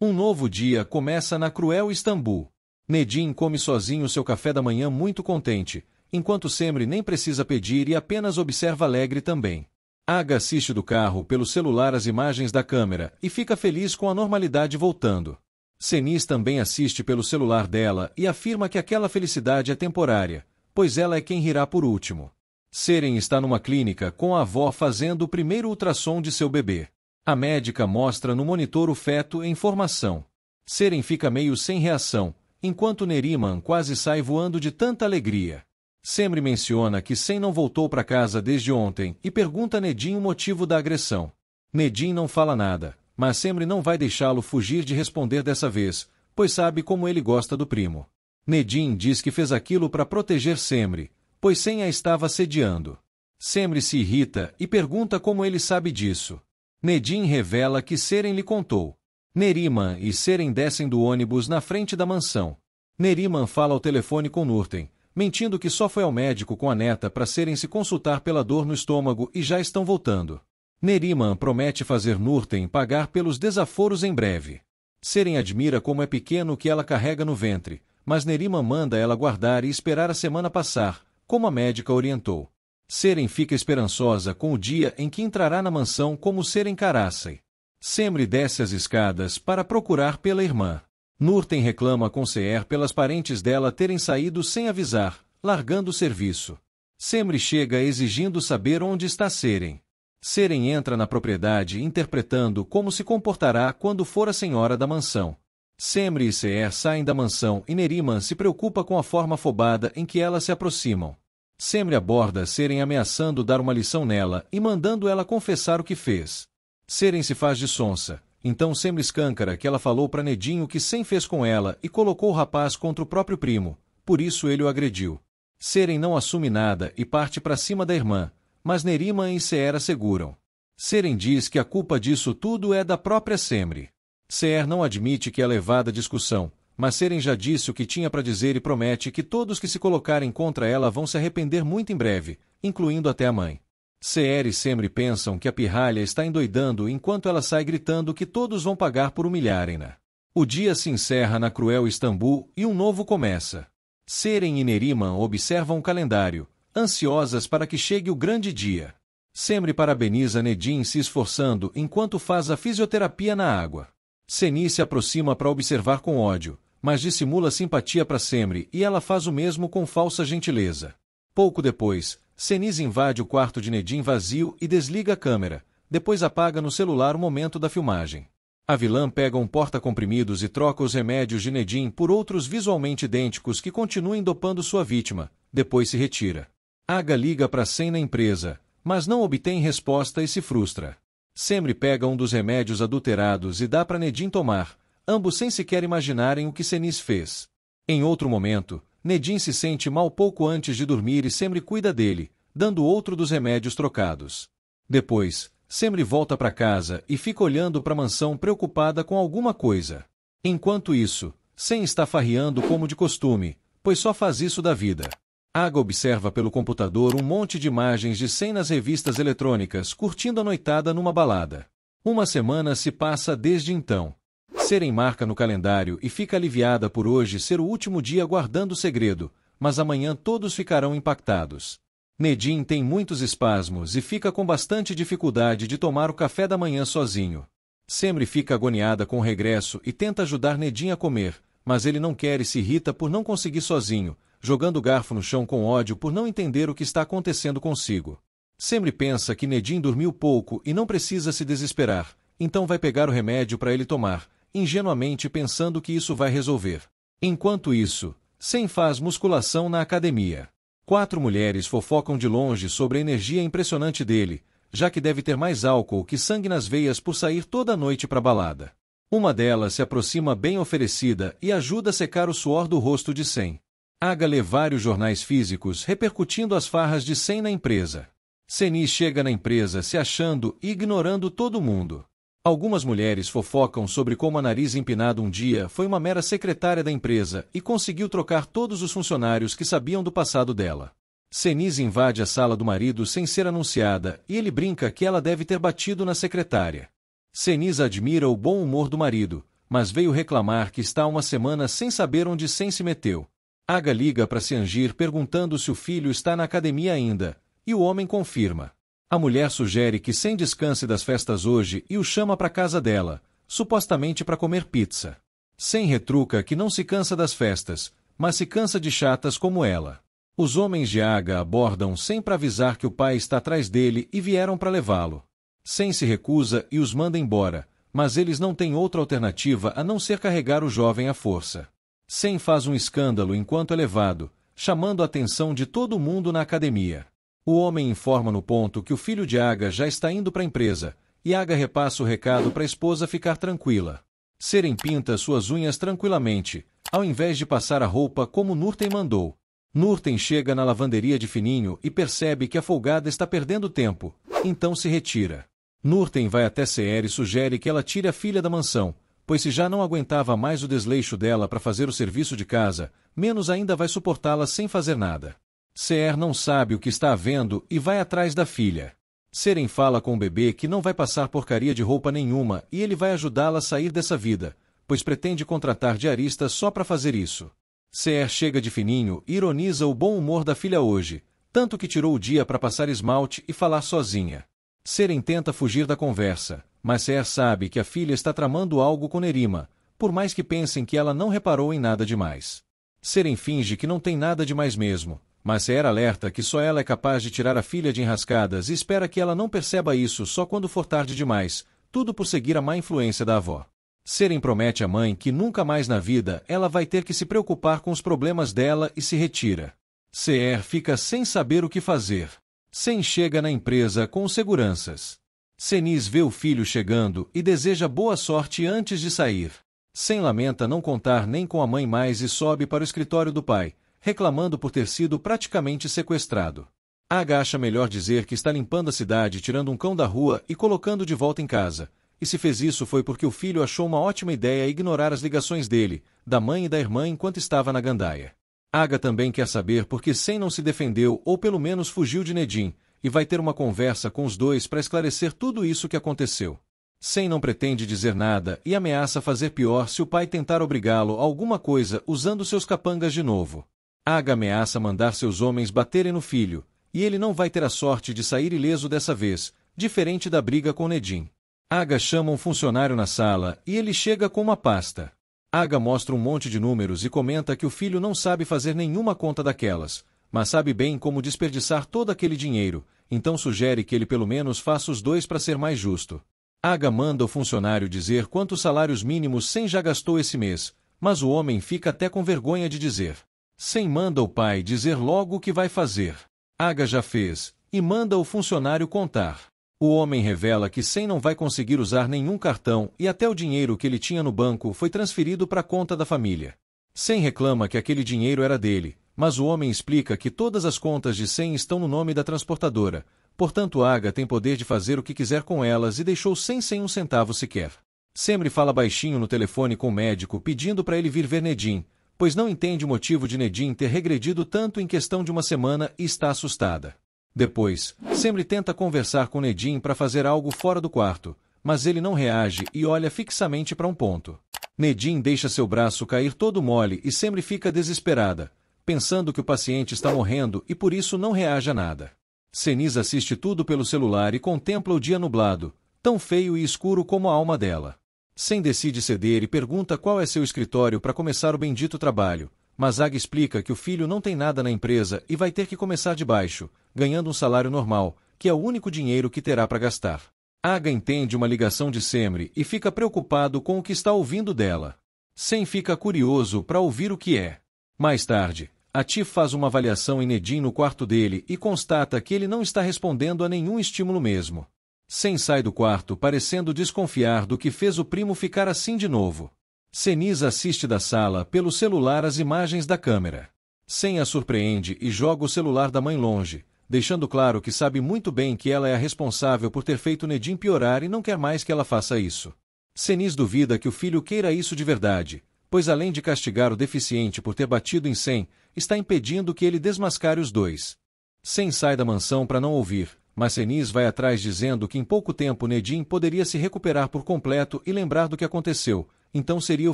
Um novo dia começa na cruel Istambul. Nedim come sozinho seu café da manhã muito contente, enquanto Semri nem precisa pedir e apenas observa alegre também. Aga assiste do carro pelo celular as imagens da câmera e fica feliz com a normalidade voltando. Senis também assiste pelo celular dela e afirma que aquela felicidade é temporária, pois ela é quem rirá por último. Seren está numa clínica com a avó fazendo o primeiro ultrassom de seu bebê. A médica mostra no monitor o feto em formação. Seren fica meio sem reação, enquanto Neriman quase sai voando de tanta alegria. Semri menciona que Sen não voltou para casa desde ontem e pergunta a Nedim o motivo da agressão. Nedim não fala nada, mas Semri não vai deixá-lo fugir de responder dessa vez, pois sabe como ele gosta do primo. Nedim diz que fez aquilo para proteger Semri, pois Sen a estava assediando. Semri se irrita e pergunta como ele sabe disso. Nedim revela que Seren lhe contou. Neriman e Seren descem do ônibus na frente da mansão. Neriman fala ao telefone com Nurten, mentindo que só foi ao médico com a neta para Seren se consultar pela dor no estômago e já estão voltando. Neriman promete fazer Nurten pagar pelos desaforos em breve. Seren admira como é pequeno o que ela carrega no ventre, mas Neriman manda ela guardar e esperar a semana passar, como a médica orientou. Seren fica esperançosa com o dia em que entrará na mansão como Seren Karasai. Semri desce as escadas para procurar pela irmã. Nurten reclama com Seher pelas parentes dela terem saído sem avisar, largando o serviço. Semri chega exigindo saber onde está Seren. Seren entra na propriedade interpretando como se comportará quando for a senhora da mansão. Semri e Seher saem da mansão e Neriman se preocupa com a forma afobada em que elas se aproximam. Semri aborda Seren ameaçando dar uma lição nela e mandando ela confessar o que fez. Seren se faz de sonsa, então Semri escâncara que ela falou para Nedim o que Sen fez com ela e colocou o rapaz contra o próprio primo, por isso ele o agrediu. Seren não assume nada e parte para cima da irmã, mas Neriman e Seher asseguram. Seren diz que a culpa disso tudo é da própria Semri. Seher não admite que é levada à discussão, mas Seren já disse o que tinha para dizer e promete que todos que se colocarem contra ela vão se arrepender muito em breve, incluindo até a mãe. Seher e Semri pensam que a pirralha está endoidando enquanto ela sai gritando que todos vão pagar por humilharem-na. O dia se encerra na cruel Istambul e um novo começa. Seren e Neriman observam o calendário, ansiosas para que chegue o grande dia. Semri parabeniza Nedim se esforçando enquanto faz a fisioterapia na água. Senis se aproxima para observar com ódio, mas dissimula simpatia para Semri e ela faz o mesmo com falsa gentileza. Pouco depois, Senis invade o quarto de Nedim vazio e desliga a câmera, depois apaga no celular o momento da filmagem. A vilã pega um porta-comprimidos e troca os remédios de Nedim por outros visualmente idênticos que continuem dopando sua vítima, depois se retira. Aga liga para Sen na empresa, mas não obtém resposta e se frustra. Semri pega um dos remédios adulterados e dá para Nedim tomar, ambos sem sequer imaginarem o que Senis fez. Em outro momento, Nedim se sente mal pouco antes de dormir e Semri cuida dele, dando outro dos remédios trocados. Depois, Semri volta para casa e fica olhando para a mansão preocupada com alguma coisa. Enquanto isso, Sen está farreando como de costume, pois só faz isso da vida. Aga observa pelo computador um monte de imagens de Sen nas revistas eletrônicas, curtindo a noitada numa balada. Uma semana se passa desde então. Seren marca no calendário e fica aliviada por hoje ser o último dia guardando o segredo, mas amanhã todos ficarão impactados. Nedim tem muitos espasmos e fica com bastante dificuldade de tomar o café da manhã sozinho. Semri fica agoniada com o regresso e tenta ajudar Nedim a comer, mas ele não quer e se irrita por não conseguir sozinho, jogando o garfo no chão com ódio por não entender o que está acontecendo consigo. Semri pensa que Nedim dormiu pouco e não precisa se desesperar, então vai pegar o remédio para ele tomar, ingenuamente pensando que isso vai resolver. Enquanto isso, Sen faz musculação na academia. 4 mulheres fofocam de longe sobre a energia impressionante dele, já que deve ter mais álcool que sangue nas veias por sair toda noite para balada. Uma delas se aproxima bem oferecida e ajuda a secar o suor do rosto de Sen. Aga lê vários jornais físicos repercutindo as farras de Sen na empresa. Senis chega na empresa se achando e ignorando todo mundo. Algumas mulheres fofocam sobre como a nariz empinado um dia foi uma mera secretária da empresa e conseguiu trocar todos os funcionários que sabiam do passado dela. Senis invade a sala do marido sem ser anunciada e ele brinca que ela deve ter batido na secretária. Senis admira o bom humor do marido, mas veio reclamar que está há uma semana sem saber onde Sem se meteu. Aga liga para Seangir perguntando se o filho está na academia ainda, e o homem confirma. A mulher sugere que Sem descanse das festas hoje e o chama para casa dela, supostamente para comer pizza. Sem retruca que não se cansa das festas, mas se cansa de chatas como ela. Os homens de Aga abordam Sem para avisar que o pai está atrás dele e vieram para levá-lo. Sem se recusa e os manda embora, mas eles não têm outra alternativa a não ser carregar o jovem à força. Sem faz um escândalo enquanto é levado, chamando a atenção de todo mundo na academia. O homem informa no ponto que o filho de Aga já está indo para a empresa, e Aga repassa o recado para a esposa ficar tranquila. Seren pinta suas unhas tranquilamente, ao invés de passar a roupa como Nurten mandou. Nurten chega na lavanderia de Fininho e percebe que a folgada está perdendo tempo, então se retira. Nurten vai até Seer e sugere que ela tire a filha da mansão, pois se já não aguentava mais o desleixo dela para fazer o serviço de casa, menos ainda vai suportá-la sem fazer nada. Seer não sabe o que está havendo e vai atrás da filha. Seren fala com o bebê que não vai passar porcaria de roupa nenhuma e ele vai ajudá-la a sair dessa vida, pois pretende contratar diarista só para fazer isso. Seer chega de Fininho e ironiza o bom humor da filha hoje, tanto que tirou o dia para passar esmalte e falar sozinha. Seren tenta fugir da conversa, mas Seer sabe que a filha está tramando algo com Nerima, por mais que pensem que ela não reparou em nada demais. Seren finge que não tem nada demais mesmo, mas Seer alerta que só ela é capaz de tirar a filha de enrascadas e espera que ela não perceba isso só quando for tarde demais, tudo por seguir a má influência da avó. Seren promete à mãe que nunca mais na vida ela vai ter que se preocupar com os problemas dela e se retira. Seer fica sem saber o que fazer. Sem chega na empresa com os seguranças. Senis vê o filho chegando e deseja boa sorte antes de sair. Sem lamenta não contar nem com a mãe mais e sobe para o escritório do pai, reclamando por ter sido praticamente sequestrado. Aga acha melhor dizer que está limpando a cidade, tirando um cão da rua e colocando de volta em casa, e se fez isso foi porque o filho achou uma ótima ideia ignorar as ligações dele, da mãe e da irmã enquanto estava na gandaia. Aga também quer saber por que Sem não se defendeu ou pelo menos fugiu de Nedin, e vai ter uma conversa com os dois para esclarecer tudo isso que aconteceu. Sem não pretende dizer nada e ameaça fazer pior se o pai tentar obrigá-lo a alguma coisa usando seus capangas de novo. Aga ameaça mandar seus homens baterem no filho, e ele não vai ter a sorte de sair ileso dessa vez, diferente da briga com Nedin. Aga chama um funcionário na sala e ele chega com uma pasta. Aga mostra um monte de números e comenta que o filho não sabe fazer nenhuma conta daquelas, mas sabe bem como desperdiçar todo aquele dinheiro, então sugere que ele pelo menos faça os dois para ser mais justo. Aga manda o funcionário dizer quantos salários mínimos Sem já gastou esse mês, mas o homem fica até com vergonha de dizer. Sem manda o pai dizer logo o que vai fazer. Aga já fez, e manda o funcionário contar. O homem revela que Sem não vai conseguir usar nenhum cartão e até o dinheiro que ele tinha no banco foi transferido para a conta da família. Sem reclama que aquele dinheiro era dele, mas o homem explica que todas as contas de Sem estão no nome da transportadora, portanto Aga tem poder de fazer o que quiser com elas e deixou Sem um centavo sequer. Semri fala baixinho no telefone com o médico pedindo para ele vir ver Nedin, pois não entende o motivo de Nedin ter regredido tanto em questão de uma semana e está assustada. Depois, Semri tenta conversar com Nedin para fazer algo fora do quarto, mas ele não reage e olha fixamente para um ponto. Nedin deixa seu braço cair todo mole e Semri fica desesperada, pensando que o paciente está morrendo e por isso não reage a nada. Senis assiste tudo pelo celular e contempla o dia nublado, tão feio e escuro como a alma dela. Sem decide ceder e pergunta qual é seu escritório para começar o bendito trabalho, mas Aga explica que o filho não tem nada na empresa e vai ter que começar de baixo, ganhando um salário normal, que é o único dinheiro que terá para gastar. Aga entende uma ligação de Semri e fica preocupado com o que está ouvindo dela. Sem fica curioso para ouvir o que é. Mais tarde, Atif faz uma avaliação em Nedin no quarto dele e constata que ele não está respondendo a nenhum estímulo mesmo. Sem sai do quarto parecendo desconfiar do que fez o primo ficar assim de novo. Senis assiste da sala pelo celular as imagens da câmera. Sem a surpreende e joga o celular da mãe longe, deixando claro que sabe muito bem que ela é a responsável por ter feito Nedin piorar e não quer mais que ela faça isso. Senis duvida que o filho queira isso de verdade, pois além de castigar o deficiente por ter batido em Sem, está impedindo que ele desmascare os dois. Sem sai da mansão para não ouvir, mas Senis vai atrás dizendo que em pouco tempo Nedin poderia se recuperar por completo e lembrar do que aconteceu, então seria o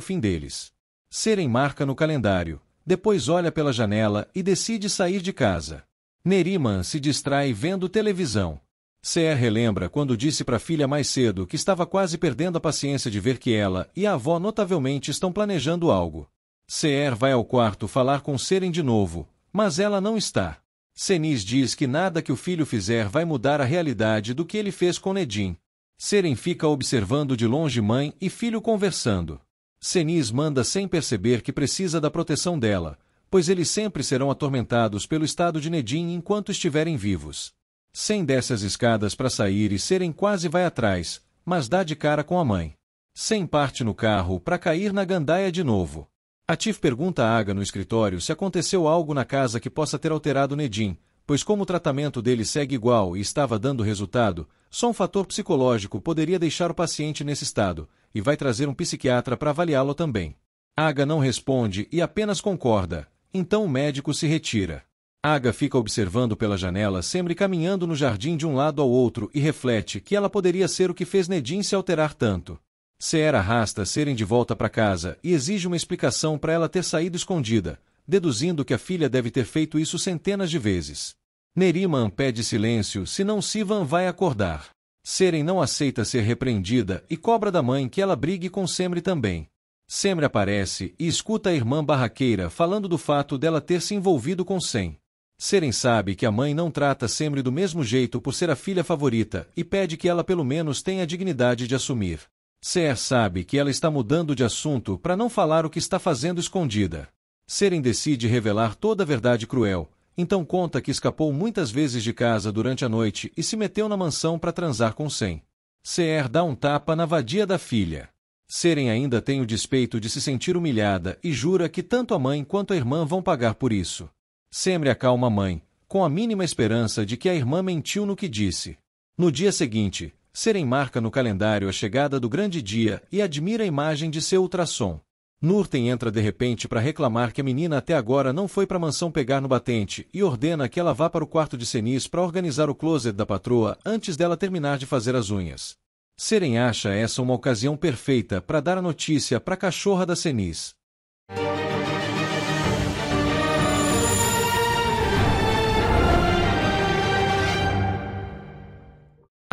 fim deles. Seren marca no calendário, depois olha pela janela e decide sair de casa. Neriman se distrai vendo televisão. Seher relembra quando disse para a filha mais cedo que estava quase perdendo a paciência de ver que ela e a avó notavelmente estão planejando algo. Seher vai ao quarto falar com Seren de novo, mas ela não está. Senise diz que nada que o filho fizer vai mudar a realidade do que ele fez com Nedim. Seren fica observando de longe mãe e filho conversando. Senise manda sem perceber que precisa da proteção dela, pois eles sempre serão atormentados pelo estado de Nedim enquanto estiverem vivos. Sen desce as escadas para sair e Seren quase vai atrás, mas dá de cara com a mãe. Sen parte no carro para cair na gandaia de novo. Atif pergunta a Aga no escritório se aconteceu algo na casa que possa ter alterado Nedim, pois como o tratamento dele segue igual e estava dando resultado, só um fator psicológico poderia deixar o paciente nesse estado, e vai trazer um psiquiatra para avaliá-lo também. Aga não responde e apenas concorda, então o médico se retira. Aga fica observando pela janela sempre caminhando no jardim de um lado ao outro e reflete que ela poderia ser o que fez Nedim se alterar tanto. Seher arrasta Seren de volta para casa e exige uma explicação para ela ter saído escondida, deduzindo que a filha deve ter feito isso centenas de vezes. Neriman pede silêncio, senão Sivan vai acordar. Seren não aceita ser repreendida e cobra da mãe que ela brigue com Semre também. Semre aparece e escuta a irmã barraqueira falando do fato dela ter se envolvido com Sen. Seren sabe que a mãe não trata Semre do mesmo jeito por ser a filha favorita e pede que ela pelo menos tenha a dignidade de assumir. Seher sabe que ela está mudando de assunto para não falar o que está fazendo escondida. Seren decide revelar toda a verdade cruel, então conta que escapou muitas vezes de casa durante a noite e se meteu na mansão para transar com Sen. Seher dá um tapa na vadia da filha. Seren ainda tem o despeito de se sentir humilhada e jura que tanto a mãe quanto a irmã vão pagar por isso. Semre acalma a mãe, com a mínima esperança de que a irmã mentiu no que disse. No dia seguinte, Seren marca no calendário a chegada do grande dia e admira a imagem de seu ultrassom. Nurten entra de repente para reclamar que a menina até agora não foi para a mansão pegar no batente e ordena que ela vá para o quarto de Senise para organizar o closet da patroa antes dela terminar de fazer as unhas. Seren acha essa uma ocasião perfeita para dar a notícia para a cachorra da Senise.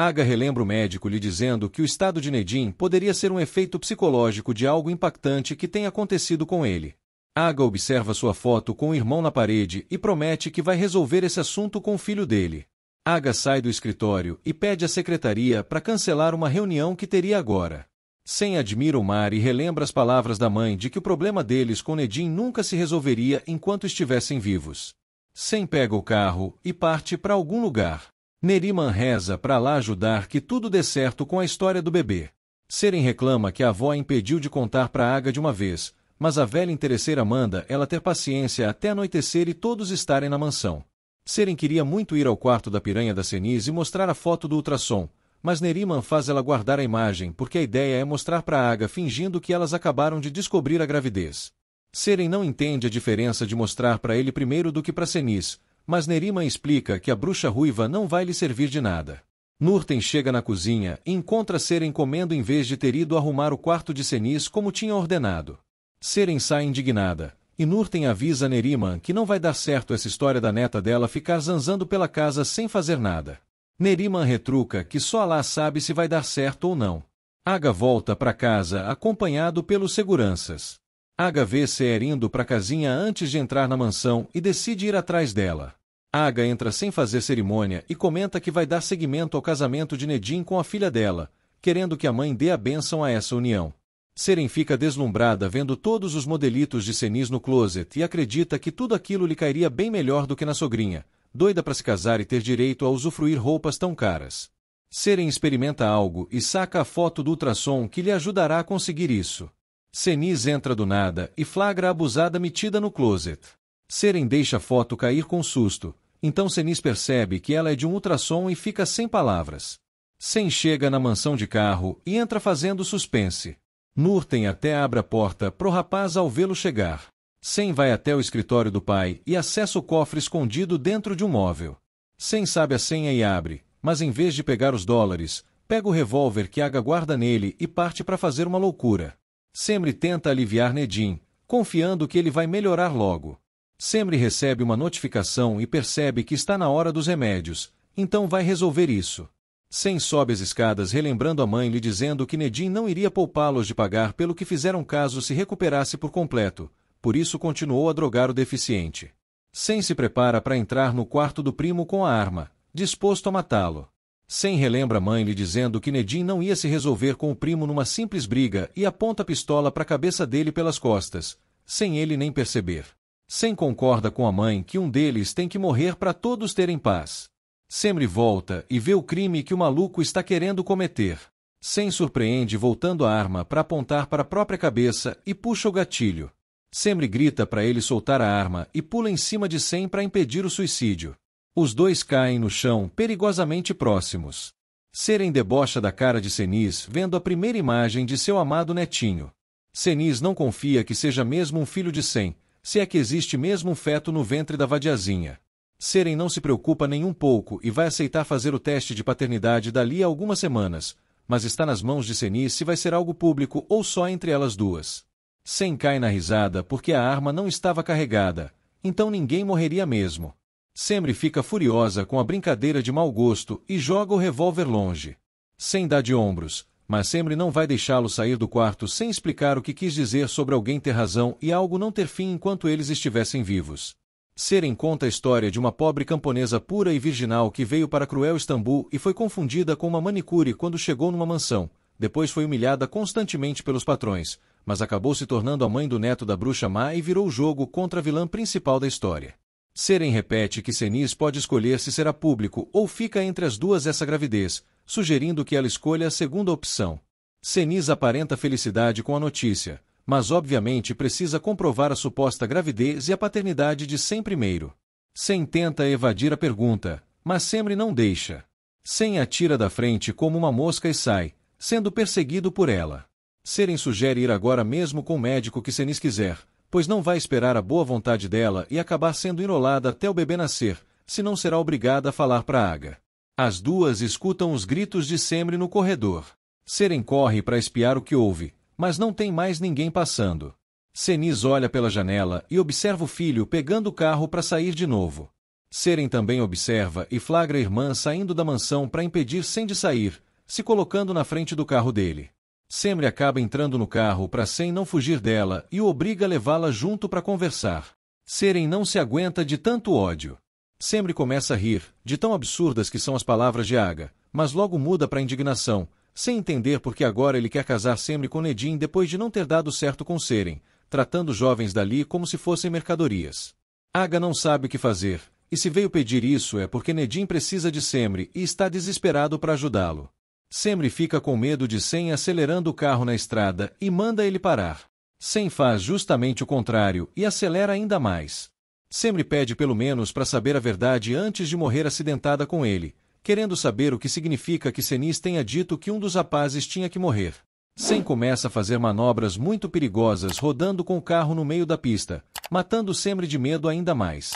Aga relembra o médico lhe dizendo que o estado de Nedim poderia ser um efeito psicológico de algo impactante que tenha acontecido com ele. Aga observa sua foto com o irmão na parede e promete que vai resolver esse assunto com o filho dele. Aga sai do escritório e pede à secretaria para cancelar uma reunião que teria agora. Sen admira o mar e relembra as palavras da mãe de que o problema deles com Nedim nunca se resolveria enquanto estivessem vivos. Sen pega o carro e parte para algum lugar. Neriman reza para lá ajudar que tudo dê certo com a história do bebê. Seren reclama que a avó a impediu de contar para Aga de uma vez, mas a velha interesseira manda ela ter paciência até anoitecer e todos estarem na mansão. Seren queria muito ir ao quarto da piranha da Senise e mostrar a foto do ultrassom, mas Neriman faz ela guardar a imagem porque a ideia é mostrar para Aga fingindo que elas acabaram de descobrir a gravidez. Seren não entende a diferença de mostrar para ele primeiro do que para Senise, mas Neriman explica que a bruxa ruiva não vai lhe servir de nada. Nurten chega na cozinha e encontra Seren comendo em vez de ter ido arrumar o quarto de Senise como tinha ordenado. Seren sai indignada, e Nurten avisa Neriman que não vai dar certo essa história da neta dela ficar zanzando pela casa sem fazer nada. Neriman retruca que só Alá sabe se vai dar certo ou não. Aga volta para casa acompanhado pelos seguranças. Aga vê Seher indo para a casinha antes de entrar na mansão e decide ir atrás dela. Aga entra sem fazer cerimônia e comenta que vai dar seguimento ao casamento de Nedim com a filha dela, querendo que a mãe dê a bênção a essa união. Seren fica deslumbrada vendo todos os modelitos de Senise no closet e acredita que tudo aquilo lhe cairia bem melhor do que na sogrinha, doida para se casar e ter direito a usufruir roupas tão caras. Seren experimenta algo e saca a foto do ultrassom que lhe ajudará a conseguir isso. Senise entra do nada e flagra a abusada metida no closet. Seren deixa a foto cair com susto, então Senise percebe que ela é de um ultrassom e fica sem palavras. Sen chega na mansão de carro e entra fazendo suspense. Nurten até abre a porta pro rapaz ao vê-lo chegar. Sen vai até o escritório do pai e acessa o cofre escondido dentro de um móvel. Sen sabe a senha e abre, mas em vez de pegar os dólares, pega o revólver que Aga guarda nele e parte para fazer uma loucura. Semri tenta aliviar Nedim, confiando que ele vai melhorar logo. Semri recebe uma notificação e percebe que está na hora dos remédios, então vai resolver isso. Sen sobe as escadas relembrando a mãe lhe dizendo que Nedim não iria poupá-los de pagar pelo que fizeram caso se recuperasse por completo, por isso continuou a drogar o deficiente. Sen se prepara para entrar no quarto do primo com a arma, disposto a matá-lo. Sen relembra a mãe lhe dizendo que Nedim não ia se resolver com o primo numa simples briga e aponta a pistola para a cabeça dele pelas costas, sem ele nem perceber. Sen concorda com a mãe que um deles tem que morrer para todos terem paz. Semri volta e vê o crime que o maluco está querendo cometer. Sen surpreende voltando a arma para apontar para a própria cabeça e puxa o gatilho. Semri grita para ele soltar a arma e pula em cima de Sen para impedir o suicídio. Os dois caem no chão perigosamente próximos. Seren debocha da cara de Senis vendo a primeira imagem de seu amado netinho. Senis não confia que seja mesmo um filho de Sen, se é que existe mesmo um feto no ventre da vadiazinha. Seren não se preocupa nem um pouco e vai aceitar fazer o teste de paternidade dali a algumas semanas, mas está nas mãos de Senis se vai ser algo público ou só entre elas duas. Sen cai na risada porque a arma não estava carregada, então ninguém morreria mesmo. Semri fica furiosa com a brincadeira de mau gosto e joga o revólver longe. Sen dá de ombros, mas Semri não vai deixá-lo sair do quarto sem explicar o que quis dizer sobre alguém ter razão e algo não ter fim enquanto eles estivessem vivos. Seren conta a história de uma pobre camponesa pura e virginal que veio para cruel Istambul e foi confundida com uma manicure quando chegou numa mansão, depois foi humilhada constantemente pelos patrões, mas acabou se tornando a mãe do neto da bruxa má e virou o jogo contra a vilã principal da história. Seren repete que Senis pode escolher se será público ou fica entre as duas essa gravidez, sugerindo que ela escolha a segunda opção. Senis aparenta felicidade com a notícia, mas obviamente precisa comprovar a suposta gravidez e a paternidade de Sen primeiro. Sen tenta evadir a pergunta, mas Semri não deixa. Sen atira da frente como uma mosca e sai, sendo perseguido por ela. Seren sugere ir agora mesmo com o médico que Senis quiser, pois não vai esperar a boa vontade dela e acabar sendo enrolada até o bebê nascer, senão será obrigada a falar para Aga. As duas escutam os gritos de Semri no corredor. Seren corre para espiar o que houve, mas não tem mais ninguém passando. Senis olha pela janela e observa o filho pegando o carro para sair de novo. Seren também observa e flagra a irmã saindo da mansão para impedir Sen de sair, se colocando na frente do carro dele. Semri acaba entrando no carro para Sen não fugir dela e o obriga a levá-la junto para conversar. Seren não se aguenta de tanto ódio. Semri começa a rir, de tão absurdas que são as palavras de Aga, mas logo muda para indignação, sem entender por que agora ele quer casar Semri com Nedim depois de não ter dado certo com Seren, tratando os jovens dali como se fossem mercadorias. Aga não sabe o que fazer, e se veio pedir isso é porque Nedim precisa de Semri e está desesperado para ajudá-lo. Semri fica com medo de Sen acelerando o carro na estrada e manda ele parar. Sen faz justamente o contrário e acelera ainda mais. Semri pede pelo menos para saber a verdade antes de morrer acidentada com ele, querendo saber o que significa que Senis tenha dito que um dos rapazes tinha que morrer. Sen começa a fazer manobras muito perigosas rodando com o carro no meio da pista, matando Semri de medo ainda mais.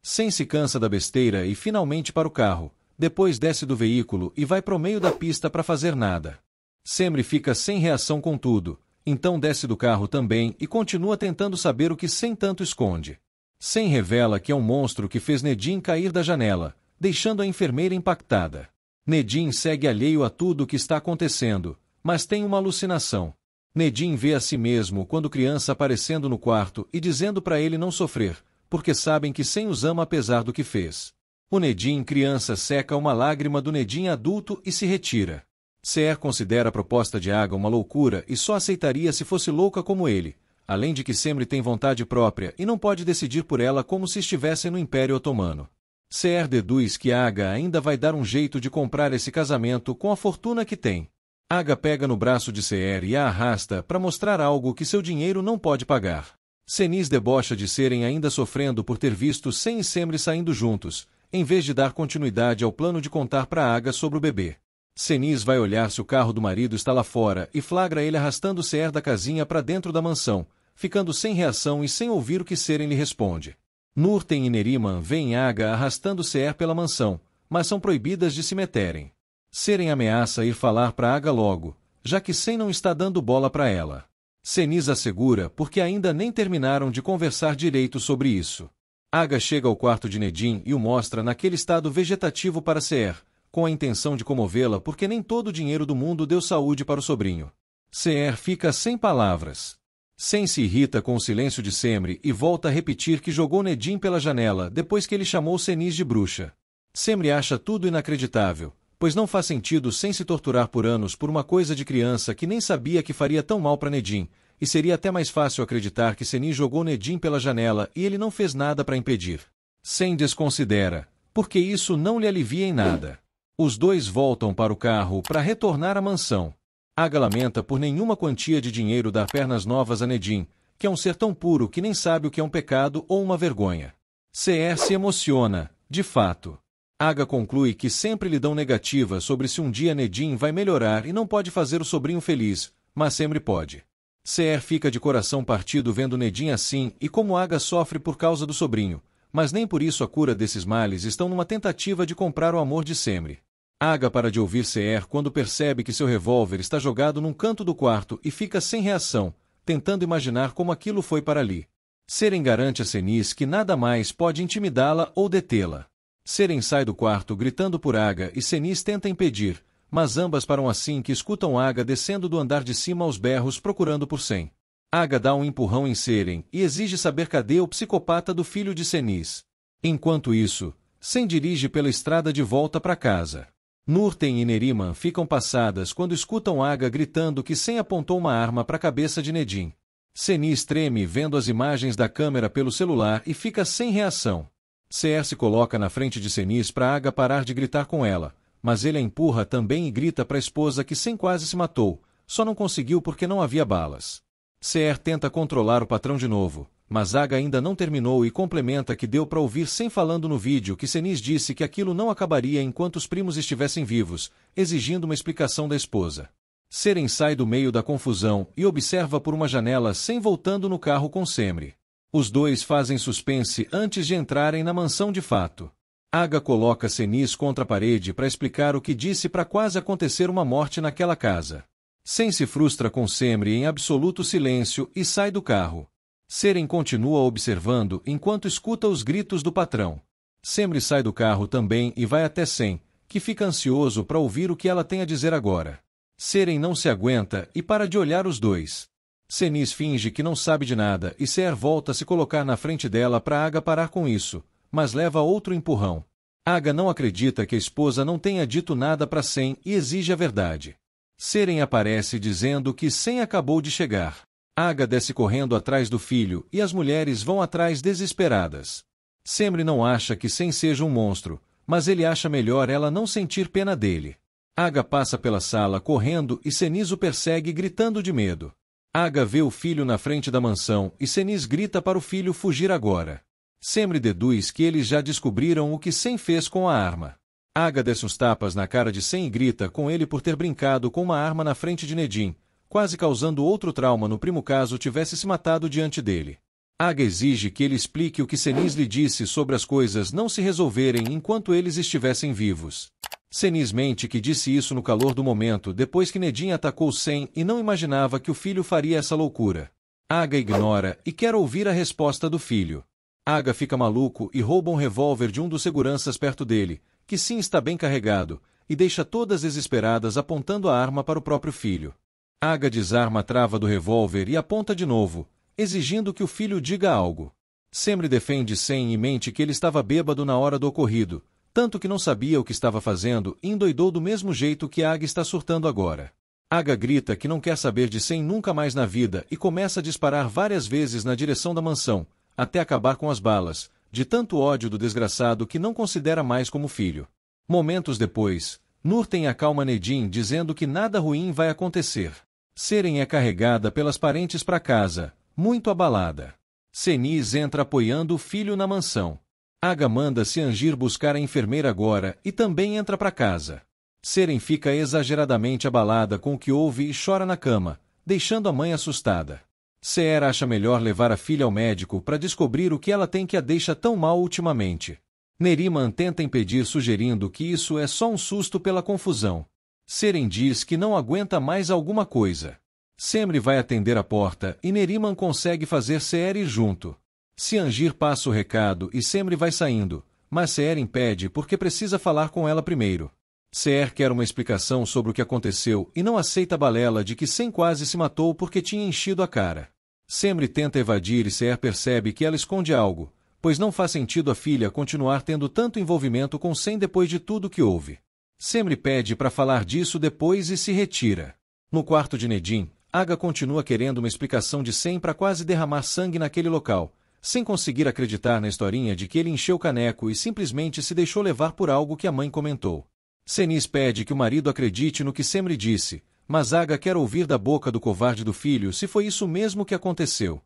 Sen se cansa da besteira e finalmente para o carro, depois desce do veículo e vai pro meio da pista para fazer nada. Semri fica sem reação com tudo, então desce do carro também e continua tentando saber o que Sen tanto esconde. Sen revela que é um monstro que fez Nedim cair da janela, deixando a enfermeira impactada. Nedim segue alheio a tudo o que está acontecendo, mas tem uma alucinação. Nedim vê a si mesmo quando criança aparecendo no quarto e dizendo para ele não sofrer, porque sabem que Sen os ama apesar do que fez. O Nedim criança seca uma lágrima do Nedim adulto e se retira. Ser considera a proposta de Aga uma loucura e só aceitaria se fosse louca como ele, além de que Semri tem vontade própria e não pode decidir por ela como se estivesse no Império Otomano. Ser deduz que Aga ainda vai dar um jeito de comprar esse casamento com a fortuna que tem. Aga pega no braço de Ser e a arrasta para mostrar algo que seu dinheiro não pode pagar. Senis debocha de Seren ainda sofrendo por ter visto Sen e Semri saindo juntos, em vez de dar continuidade ao plano de contar para Aga sobre o bebê. Senis vai olhar se o carro do marido está lá fora e flagra ele arrastando Ser da casinha para dentro da mansão, ficando sem reação e sem ouvir o que Seren lhe responde. Nurten e Neriman veem Aga arrastando Ser pela mansão, mas são proibidas de se meterem. Seren ameaça ir falar para Aga logo, já que Sen não está dando bola para ela. Seniz assegura porque ainda nem terminaram de conversar direito sobre isso. Aga chega ao quarto de Nedim e o mostra naquele estado vegetativo para Seher, com a intenção de comovê-la porque nem todo o dinheiro do mundo deu saúde para o sobrinho. Seher fica sem palavras. Sem se irrita com o silêncio de Semri e volta a repetir que jogou Nedim pela janela depois que ele chamou Seniz de bruxa. Semri acha tudo inacreditável, pois não faz sentido sem se torturar por anos por uma coisa de criança que nem sabia que faria tão mal para Nedim, e seria até mais fácil acreditar que Seniz jogou Nedim pela janela e ele não fez nada para impedir. Sem desconsidera, porque isso não lhe alivia em nada. Os dois voltam para o carro para retornar à mansão. Aga lamenta por nenhuma quantia de dinheiro dar pernas novas a Nedim, que é um ser tão puro que nem sabe o que é um pecado ou uma vergonha. Seher se emociona, de fato. Aga conclui que sempre lhe dão negativa sobre se um dia Nedim vai melhorar e não pode fazer o sobrinho feliz, mas sempre pode. Seher fica de coração partido vendo Nedim assim e como Aga sofre por causa do sobrinho, mas nem por isso a cura desses males estão numa tentativa de comprar o amor de Semri. Aga para de ouvir Seher quando percebe que seu revólver está jogado num canto do quarto e fica sem reação, tentando imaginar como aquilo foi para ali. Seren garante a Seniz que nada mais pode intimidá-la ou detê-la. Seren sai do quarto gritando por Aga e Seniz tenta impedir, mas ambas param assim que escutam Aga descendo do andar de cima aos berros procurando por Sem. Aga dá um empurrão em Seren e exige saber cadê o psicopata do filho de Seniz. Enquanto isso, Sem dirige pela estrada de volta para casa. Nurten e Neriman ficam passadas quando escutam Aga gritando que Sem apontou uma arma para a cabeça de Nedim. Seniz treme vendo as imagens da câmera pelo celular e fica sem reação. Seher se coloca na frente de Seniz para Aga parar de gritar com ela, mas ele a empurra também e grita para a esposa que Sem quase se matou, só não conseguiu porque não havia balas. Seher tenta controlar o patrão de novo, mas Aga ainda não terminou e complementa que deu para ouvir Sem falando no vídeo que Seniz disse que aquilo não acabaria enquanto os primos estivessem vivos, exigindo uma explicação da esposa. Seren sai do meio da confusão e observa por uma janela Sem voltando no carro com Semri. Os dois fazem suspense antes de entrarem na mansão de fato. Aga coloca Seniz contra a parede para explicar o que disse para quase acontecer uma morte naquela casa. Sem se frustra com Semri em absoluto silêncio e sai do carro. Seren continua observando enquanto escuta os gritos do patrão. Semri sai do carro também e vai até Sem, que fica ansioso para ouvir o que ela tem a dizer agora. Seren não se aguenta e para de olhar os dois. Seniz finge que não sabe de nada e Seher volta a se colocar na frente dela para Aga parar com isso, mas leva outro empurrão. Aga não acredita que a esposa não tenha dito nada para Sem e exige a verdade. Seren aparece dizendo que Sem acabou de chegar. Aga desce correndo atrás do filho e as mulheres vão atrás desesperadas. Semri não acha que Sem seja um monstro, mas ele acha melhor ela não sentir pena dele. Aga passa pela sala correndo e Seniz o persegue gritando de medo. Aga vê o filho na frente da mansão e Seniz grita para o filho fugir agora. Semri deduz que eles já descobriram o que Sem fez com a arma. Aga desce uns tapas na cara de Sem e grita com ele por ter brincado com uma arma na frente de Nedim, quase causando outro trauma no primo caso tivesse se matado diante dele. Aga exige que ele explique o que Seniz lhe disse sobre as coisas não se resolverem enquanto eles estivessem vivos. Seniz mente que disse isso no calor do momento depois que Nedim atacou Sem e não imaginava que o filho faria essa loucura. Aga ignora e quer ouvir a resposta do filho. Aga fica maluco e rouba um revólver de um dos seguranças perto dele, que sim está bem carregado, e deixa todas desesperadas apontando a arma para o próprio filho. Aga desarma a trava do revólver e aponta de novo, exigindo que o filho diga algo. Semri defende Sem e mente que ele estava bêbado na hora do ocorrido, tanto que não sabia o que estava fazendo e endoidou do mesmo jeito que Aga está surtando agora. Aga grita que não quer saber de Sem nunca mais na vida e começa a disparar várias vezes na direção da mansão, até acabar com as balas, de tanto ódio do desgraçado que não considera mais como filho. Momentos depois, Nurten acalma Nedim dizendo que nada ruim vai acontecer. Seren é carregada pelas parentes para casa, muito abalada. Seniz entra apoiando o filho na mansão. Aga manda Seangir buscar a enfermeira agora e também entra para casa. Seren fica exageradamente abalada com o que ouve e chora na cama, deixando a mãe assustada. Seher acha melhor levar a filha ao médico para descobrir o que ela tem que a deixa tão mal ultimamente. Neriman tenta impedir sugerindo que isso é só um susto pela confusão. Seren diz que não aguenta mais alguma coisa. Semri vai atender a porta e Neriman consegue fazer Seher ir junto. Siangir passa o recado e Semri vai saindo, mas Seher impede porque precisa falar com ela primeiro. Seher quer uma explicação sobre o que aconteceu e não aceita a balela de que Sem quase se matou porque tinha enchido a cara. Semri tenta evadir e Seher percebe que ela esconde algo, pois não faz sentido a filha continuar tendo tanto envolvimento com Sem depois de tudo que houve. Semri pede para falar disso depois e se retira. No quarto de Nedim, Aga continua querendo uma explicação de Sem para quase derramar sangue naquele local, sem conseguir acreditar na historinha de que ele encheu o caneco e simplesmente se deixou levar por algo que a mãe comentou. Senis pede que o marido acredite no que Semri disse, mas Aga quer ouvir da boca do covarde do filho se foi isso mesmo que aconteceu.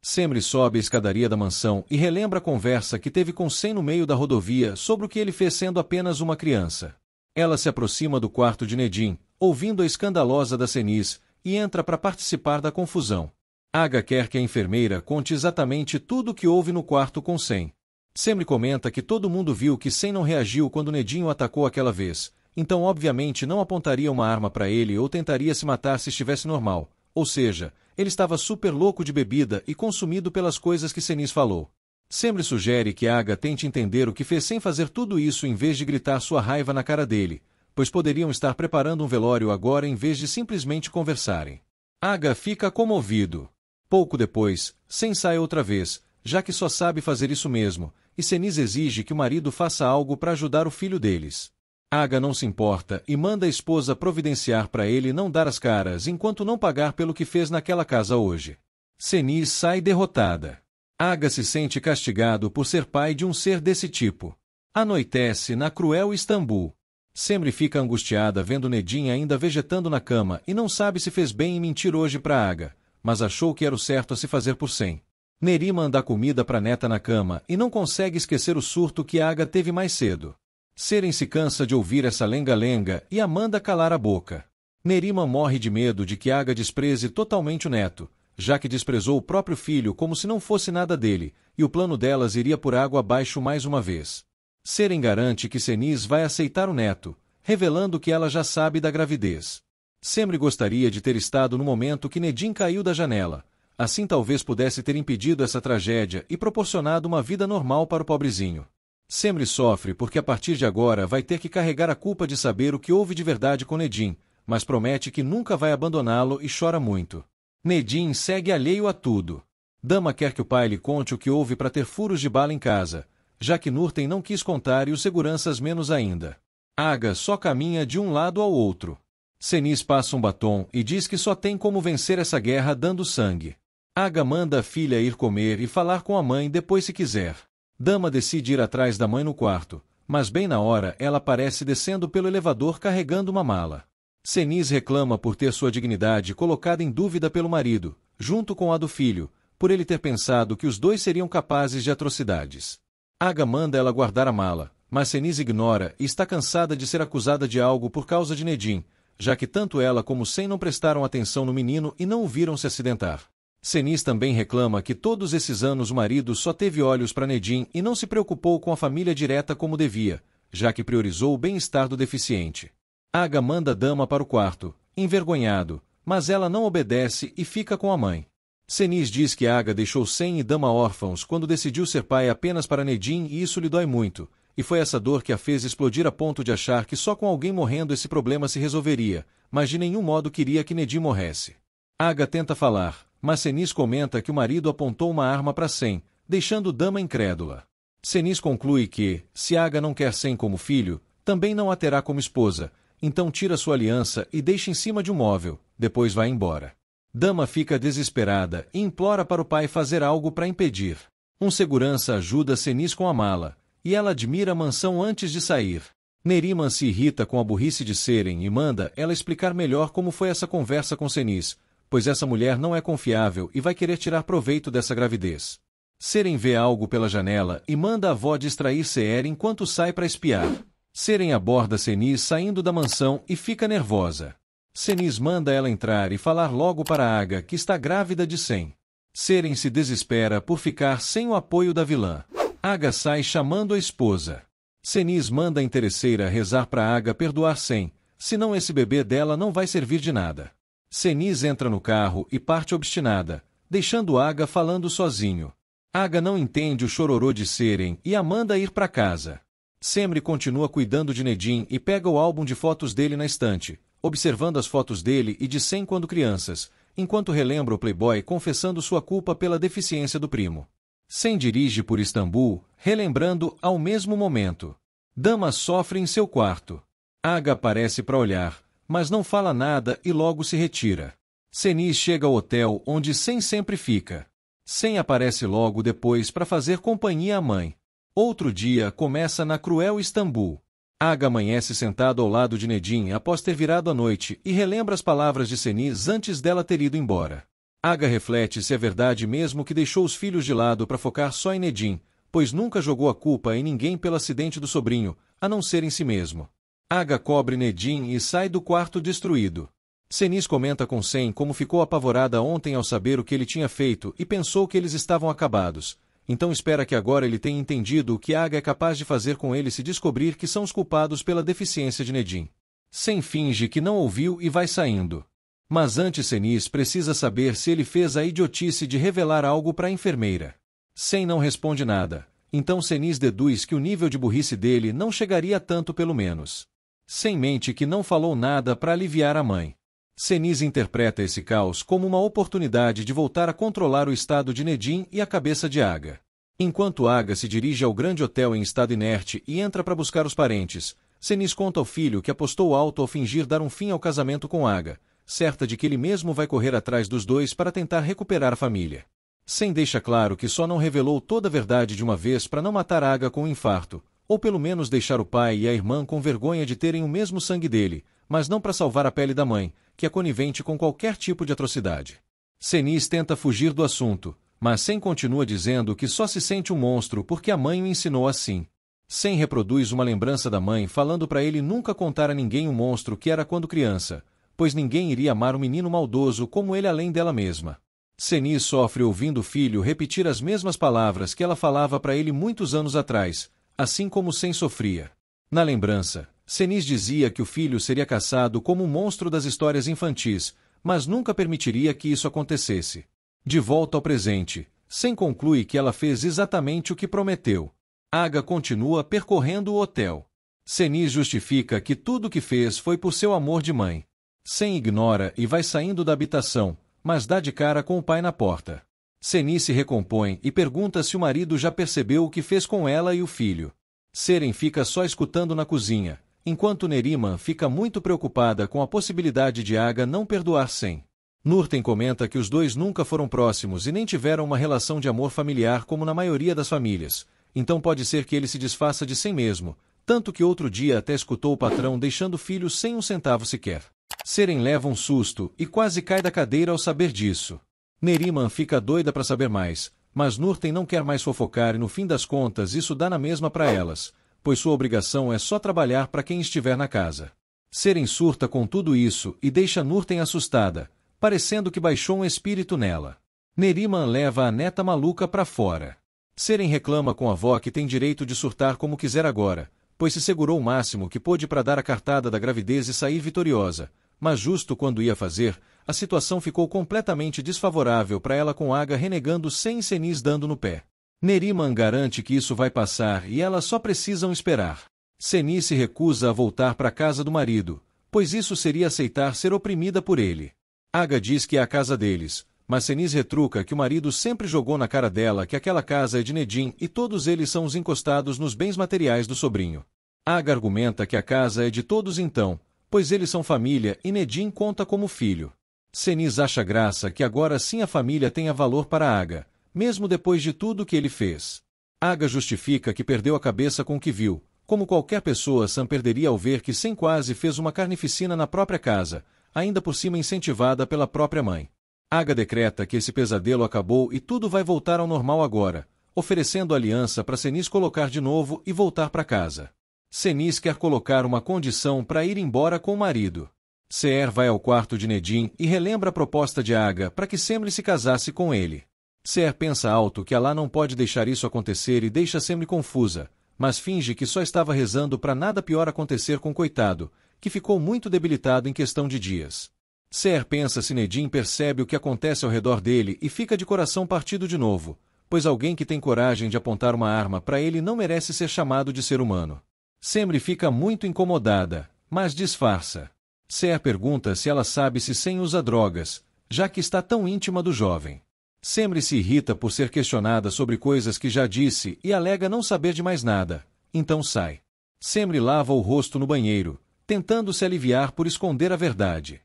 Semri sobe a escadaria da mansão e relembra a conversa que teve com Sem no meio da rodovia sobre o que ele fez sendo apenas uma criança. Ela se aproxima do quarto de Nedim, ouvindo a escandalosa da Senis, e entra para participar da confusão. Aga quer que a enfermeira conte exatamente tudo o que houve no quarto com Sem. Semri comenta que todo mundo viu que Sem não reagiu quando Nedim o atacou aquela vez, então obviamente não apontaria uma arma para ele ou tentaria se matar se estivesse normal, ou seja, ele estava super louco de bebida e consumido pelas coisas que Senis falou. Semri sugere que Aga tente entender o que fez Sem fazer tudo isso em vez de gritar sua raiva na cara dele, pois poderiam estar preparando um velório agora em vez de simplesmente conversarem. Aga fica comovido. Pouco depois, Sem sai outra vez, já que só sabe fazer isso mesmo, e Senis exige que o marido faça algo para ajudar o filho deles. Aga não se importa e manda a esposa providenciar para ele não dar as caras enquanto não pagar pelo que fez naquela casa hoje. Senis sai derrotada. Aga se sente castigado por ser pai de um ser desse tipo. Anoitece na cruel Istambul. Semri fica angustiada vendo Nedim ainda vegetando na cama e não sabe se fez bem em mentir hoje para Aga, mas achou que era o certo a se fazer por Sem. Neriman dá comida para neta na cama e não consegue esquecer o surto que Aga teve mais cedo. Seren se cansa de ouvir essa lenga-lenga e a manda calar a boca. Neriman morre de medo de que Aga despreze totalmente o neto, já que desprezou o próprio filho como se não fosse nada dele, e o plano delas iria por água abaixo mais uma vez. Seren garante que Senis vai aceitar o neto, revelando que ela já sabe da gravidez. Semri gostaria de ter estado no momento que Nedim caiu da janela, assim talvez pudesse ter impedido essa tragédia e proporcionado uma vida normal para o pobrezinho. Semri sofre porque a partir de agora vai ter que carregar a culpa de saber o que houve de verdade com Nedim, mas promete que nunca vai abandoná-lo e chora muito. Nedim segue alheio a tudo. Dama quer que o pai lhe conte o que houve para ter furos de bala em casa, já que Nurten não quis contar e os seguranças menos ainda. Aga só caminha de um lado ao outro. Senis passa um batom e diz que só tem como vencer essa guerra dando sangue. Aga manda a filha ir comer e falar com a mãe depois se quiser. Dama decide ir atrás da mãe no quarto, mas bem na hora ela aparece descendo pelo elevador carregando uma mala. Senis reclama por ter sua dignidade colocada em dúvida pelo marido, junto com a do filho, por ele ter pensado que os dois seriam capazes de atrocidades. Aga manda ela guardar a mala, mas Senis ignora e está cansada de ser acusada de algo por causa de Nedim, já que tanto ela como Sem não prestaram atenção no menino e não o viram se acidentar. Senis também reclama que todos esses anos o marido só teve olhos para Nedim e não se preocupou com a família direta como devia, já que priorizou o bem-estar do deficiente. Aga manda a dama para o quarto, envergonhado, mas ela não obedece e fica com a mãe. Senis diz que Aga deixou Sem e Dama órfãos quando decidiu ser pai apenas para Nedim e isso lhe dói muito, e foi essa dor que a fez explodir a ponto de achar que só com alguém morrendo esse problema se resolveria, mas de nenhum modo queria que Nedim morresse. Aga tenta falar, mas Senis comenta que o marido apontou uma arma para Sem, deixando Dama incrédula. Senis conclui que, se Aga não quer Sem como filho, também não a terá como esposa, então tira sua aliança e deixa em cima de um móvel, depois vai embora. Dama fica desesperada e implora para o pai fazer algo para impedir. Um segurança ajuda Senis com a mala, e ela admira a mansão antes de sair. Neriman se irrita com a burrice de Seren e manda ela explicar melhor como foi essa conversa com Senis, pois essa mulher não é confiável e vai querer tirar proveito dessa gravidez. Seren vê algo pela janela e manda a avó distrair Seher enquanto sai para espiar. Seren aborda Senis saindo da mansão e fica nervosa. Senis manda ela entrar e falar logo para Aga que está grávida de Sem. Seren se desespera por ficar sem o apoio da vilã. Aga sai chamando a esposa. Cenis manda a interesseira rezar para Aga perdoar Sem, senão esse bebê dela não vai servir de nada. Cenis entra no carro e parte obstinada, deixando Aga falando sozinho. Aga não entende o chororô de Seren e a manda ir para casa. Semri continua cuidando de Nedim e pega o álbum de fotos dele na estante, observando as fotos dele e de Sem quando crianças, enquanto relembra o playboy confessando sua culpa pela deficiência do primo. Sem dirige por Istambul, relembrando ao mesmo momento. Dama sofre em seu quarto. Aga aparece para olhar, mas não fala nada e logo se retira. Cenis chega ao hotel onde Sem sempre fica. Sem aparece logo depois para fazer companhia à mãe. Outro dia começa na cruel Istambul. Aga amanhece sentado ao lado de Nedim após ter virado a noite e relembra as palavras de Cenis antes dela ter ido embora. Aga reflete se é verdade mesmo que deixou os filhos de lado para focar só em Nedim, pois nunca jogou a culpa em ninguém pelo acidente do sobrinho, a não ser em si mesmo. Aga cobre Nedim e sai do quarto destruído. Cenis comenta com Sem como ficou apavorada ontem ao saber o que ele tinha feito e pensou que eles estavam acabados. Então espera que agora ele tenha entendido o que Aga é capaz de fazer com ele se descobrir que são os culpados pela deficiência de Nedim. Sem finge que não ouviu e vai saindo. Mas antes Cenis precisa saber se ele fez a idiotice de revelar algo para a enfermeira. Sem não responde nada. Então Cenis deduz que o nível de burrice dele não chegaria a tanto pelo menos. Sem mente que não falou nada para aliviar a mãe. Cenis interpreta esse caos como uma oportunidade de voltar a controlar o estado de Nedim e a cabeça de Aga. Enquanto Aga se dirige ao grande hotel em estado inerte e entra para buscar os parentes, Cenis conta ao filho que apostou alto ao fingir dar um fim ao casamento com Aga, certa de que ele mesmo vai correr atrás dos dois para tentar recuperar a família. Sem deixa claro que só não revelou toda a verdade de uma vez para não matar Aga com um infarto, ou pelo menos deixar o pai e a irmã com vergonha de terem o mesmo sangue dele, mas não para salvar a pele da mãe, que é conivente com qualquer tipo de atrocidade. Cenis tenta fugir do assunto, mas Sem continua dizendo que só se sente um monstro porque a mãe o ensinou assim. Sem reproduz uma lembrança da mãe falando para ele nunca contar a ninguém o monstro que era quando criança, pois ninguém iria amar um menino maldoso como ele além dela mesma. Cenis sofre ouvindo o filho repetir as mesmas palavras que ela falava para ele muitos anos atrás, assim como Sem sofria. Na lembrança, Cenis dizia que o filho seria caçado como um monstro das histórias infantis, mas nunca permitiria que isso acontecesse. De volta ao presente, Sem conclui que ela fez exatamente o que prometeu. Aga continua percorrendo o hotel. Cenis justifica que tudo o que fez foi por seu amor de mãe. Sem ignora e vai saindo da habitação, mas dá de cara com o pai na porta. Cenis se recompõe e pergunta se o marido já percebeu o que fez com ela e o filho. Seren fica só escutando na cozinha, enquanto Neriman fica muito preocupada com a possibilidade de Aga não perdoar Sem. Nurten comenta que os dois nunca foram próximos e nem tiveram uma relação de amor familiar como na maioria das famílias, então pode ser que ele se desfaça de Sem mesmo, tanto que outro dia até escutou o patrão deixando o filho sem um centavo sequer. Seren leva um susto e quase cai da cadeira ao saber disso. Neriman fica doida para saber mais, mas Nurten não quer mais fofocar e no fim das contas isso dá na mesma para elas, pois sua obrigação é só trabalhar para quem estiver na casa. Seren surta com tudo isso e deixa Nurten assustada, parecendo que baixou um espírito nela. Neriman leva a neta maluca para fora. Seren reclama com a avó que tem direito de surtar como quiser agora, pois se segurou o máximo que pôde para dar a cartada da gravidez e sair vitoriosa, mas justo quando ia fazer, a situação ficou completamente desfavorável para ela com Aga renegando sem Cenis dando no pé. Neriman garante que isso vai passar e elas só precisam esperar. Cenis se recusa a voltar para a casa do marido, pois isso seria aceitar ser oprimida por ele. Aga diz que é a casa deles, mas Cenis retruca que o marido sempre jogou na cara dela que aquela casa é de Nedim e todos eles são os encostados nos bens materiais do sobrinho. Aga argumenta que a casa é de todos então, pois eles são família e Nedim conta como filho. Cenis acha graça que agora sim a família tenha valor para Aga, mesmo depois de tudo que ele fez. Aga justifica que perdeu a cabeça com o que viu, como qualquer pessoa sã perderia ao ver que Sem quase fez uma carnificina na própria casa, ainda por cima incentivada pela própria mãe. Aga decreta que esse pesadelo acabou e tudo vai voltar ao normal agora, oferecendo aliança para Cenis colocar de novo e voltar para casa. Cenis quer colocar uma condição para ir embora com o marido. Seher vai ao quarto de Nedim e relembra a proposta de Aga para que Semri se casasse com ele. Seher pensa alto que Alá não pode deixar isso acontecer e deixa Semri confusa, mas finge que só estava rezando para nada pior acontecer com o coitado, que ficou muito debilitado em questão de dias. Seher pensa se Nedim percebe o que acontece ao redor dele e fica de coração partido de novo, pois alguém que tem coragem de apontar uma arma para ele não merece ser chamado de ser humano. Semri fica muito incomodada, mas disfarça. Seher pergunta se ela sabe se Sem usa drogas, já que está tão íntima do jovem. Semri se irrita por ser questionada sobre coisas que já disse e alega não saber de mais nada, então sai. Semri lava o rosto no banheiro, tentando se aliviar por esconder a verdade.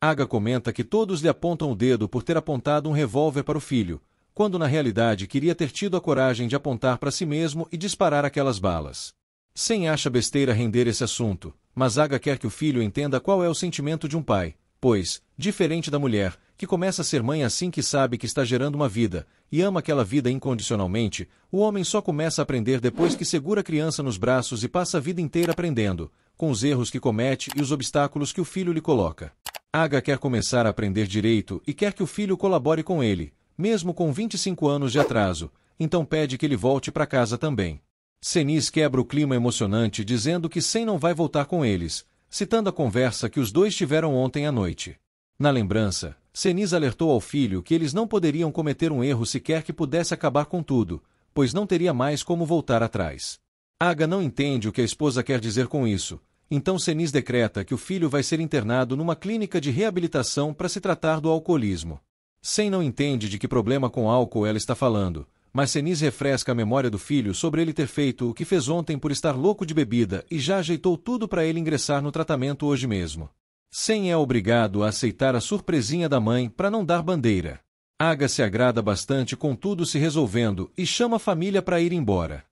Aga comenta que todos lhe apontam o dedo por ter apontado um revólver para o filho, quando na realidade queria ter tido a coragem de apontar para si mesmo e disparar aquelas balas. Sem acha besteira render esse assunto, mas Aga quer que o filho entenda qual é o sentimento de um pai, pois, diferente da mulher, que começa a ser mãe assim que sabe que está gerando uma vida, e ama aquela vida incondicionalmente, o homem só começa a aprender depois que segura a criança nos braços e passa a vida inteira aprendendo, com os erros que comete e os obstáculos que o filho lhe coloca. Aga quer começar a aprender direito e quer que o filho colabore com ele, mesmo com 25 anos de atraso, então pede que ele volte para casa também. Seniz quebra o clima emocionante dizendo que Sem não vai voltar com eles, citando a conversa que os dois tiveram ontem à noite. Na lembrança, Seniz alertou ao filho que eles não poderiam cometer um erro sequer que pudesse acabar com tudo, pois não teria mais como voltar atrás. Aga não entende o que a esposa quer dizer com isso, então Seniz decreta que o filho vai ser internado numa clínica de reabilitação para se tratar do alcoolismo. Sem não entende de que problema com álcool ela está falando, mas Seniz refresca a memória do filho sobre ele ter feito o que fez ontem por estar louco de bebida e já ajeitou tudo para ele ingressar no tratamento hoje mesmo. Sem é obrigado a aceitar a surpresinha da mãe para não dar bandeira. Aga se agrada bastante com tudo se resolvendo e chama a família para ir embora.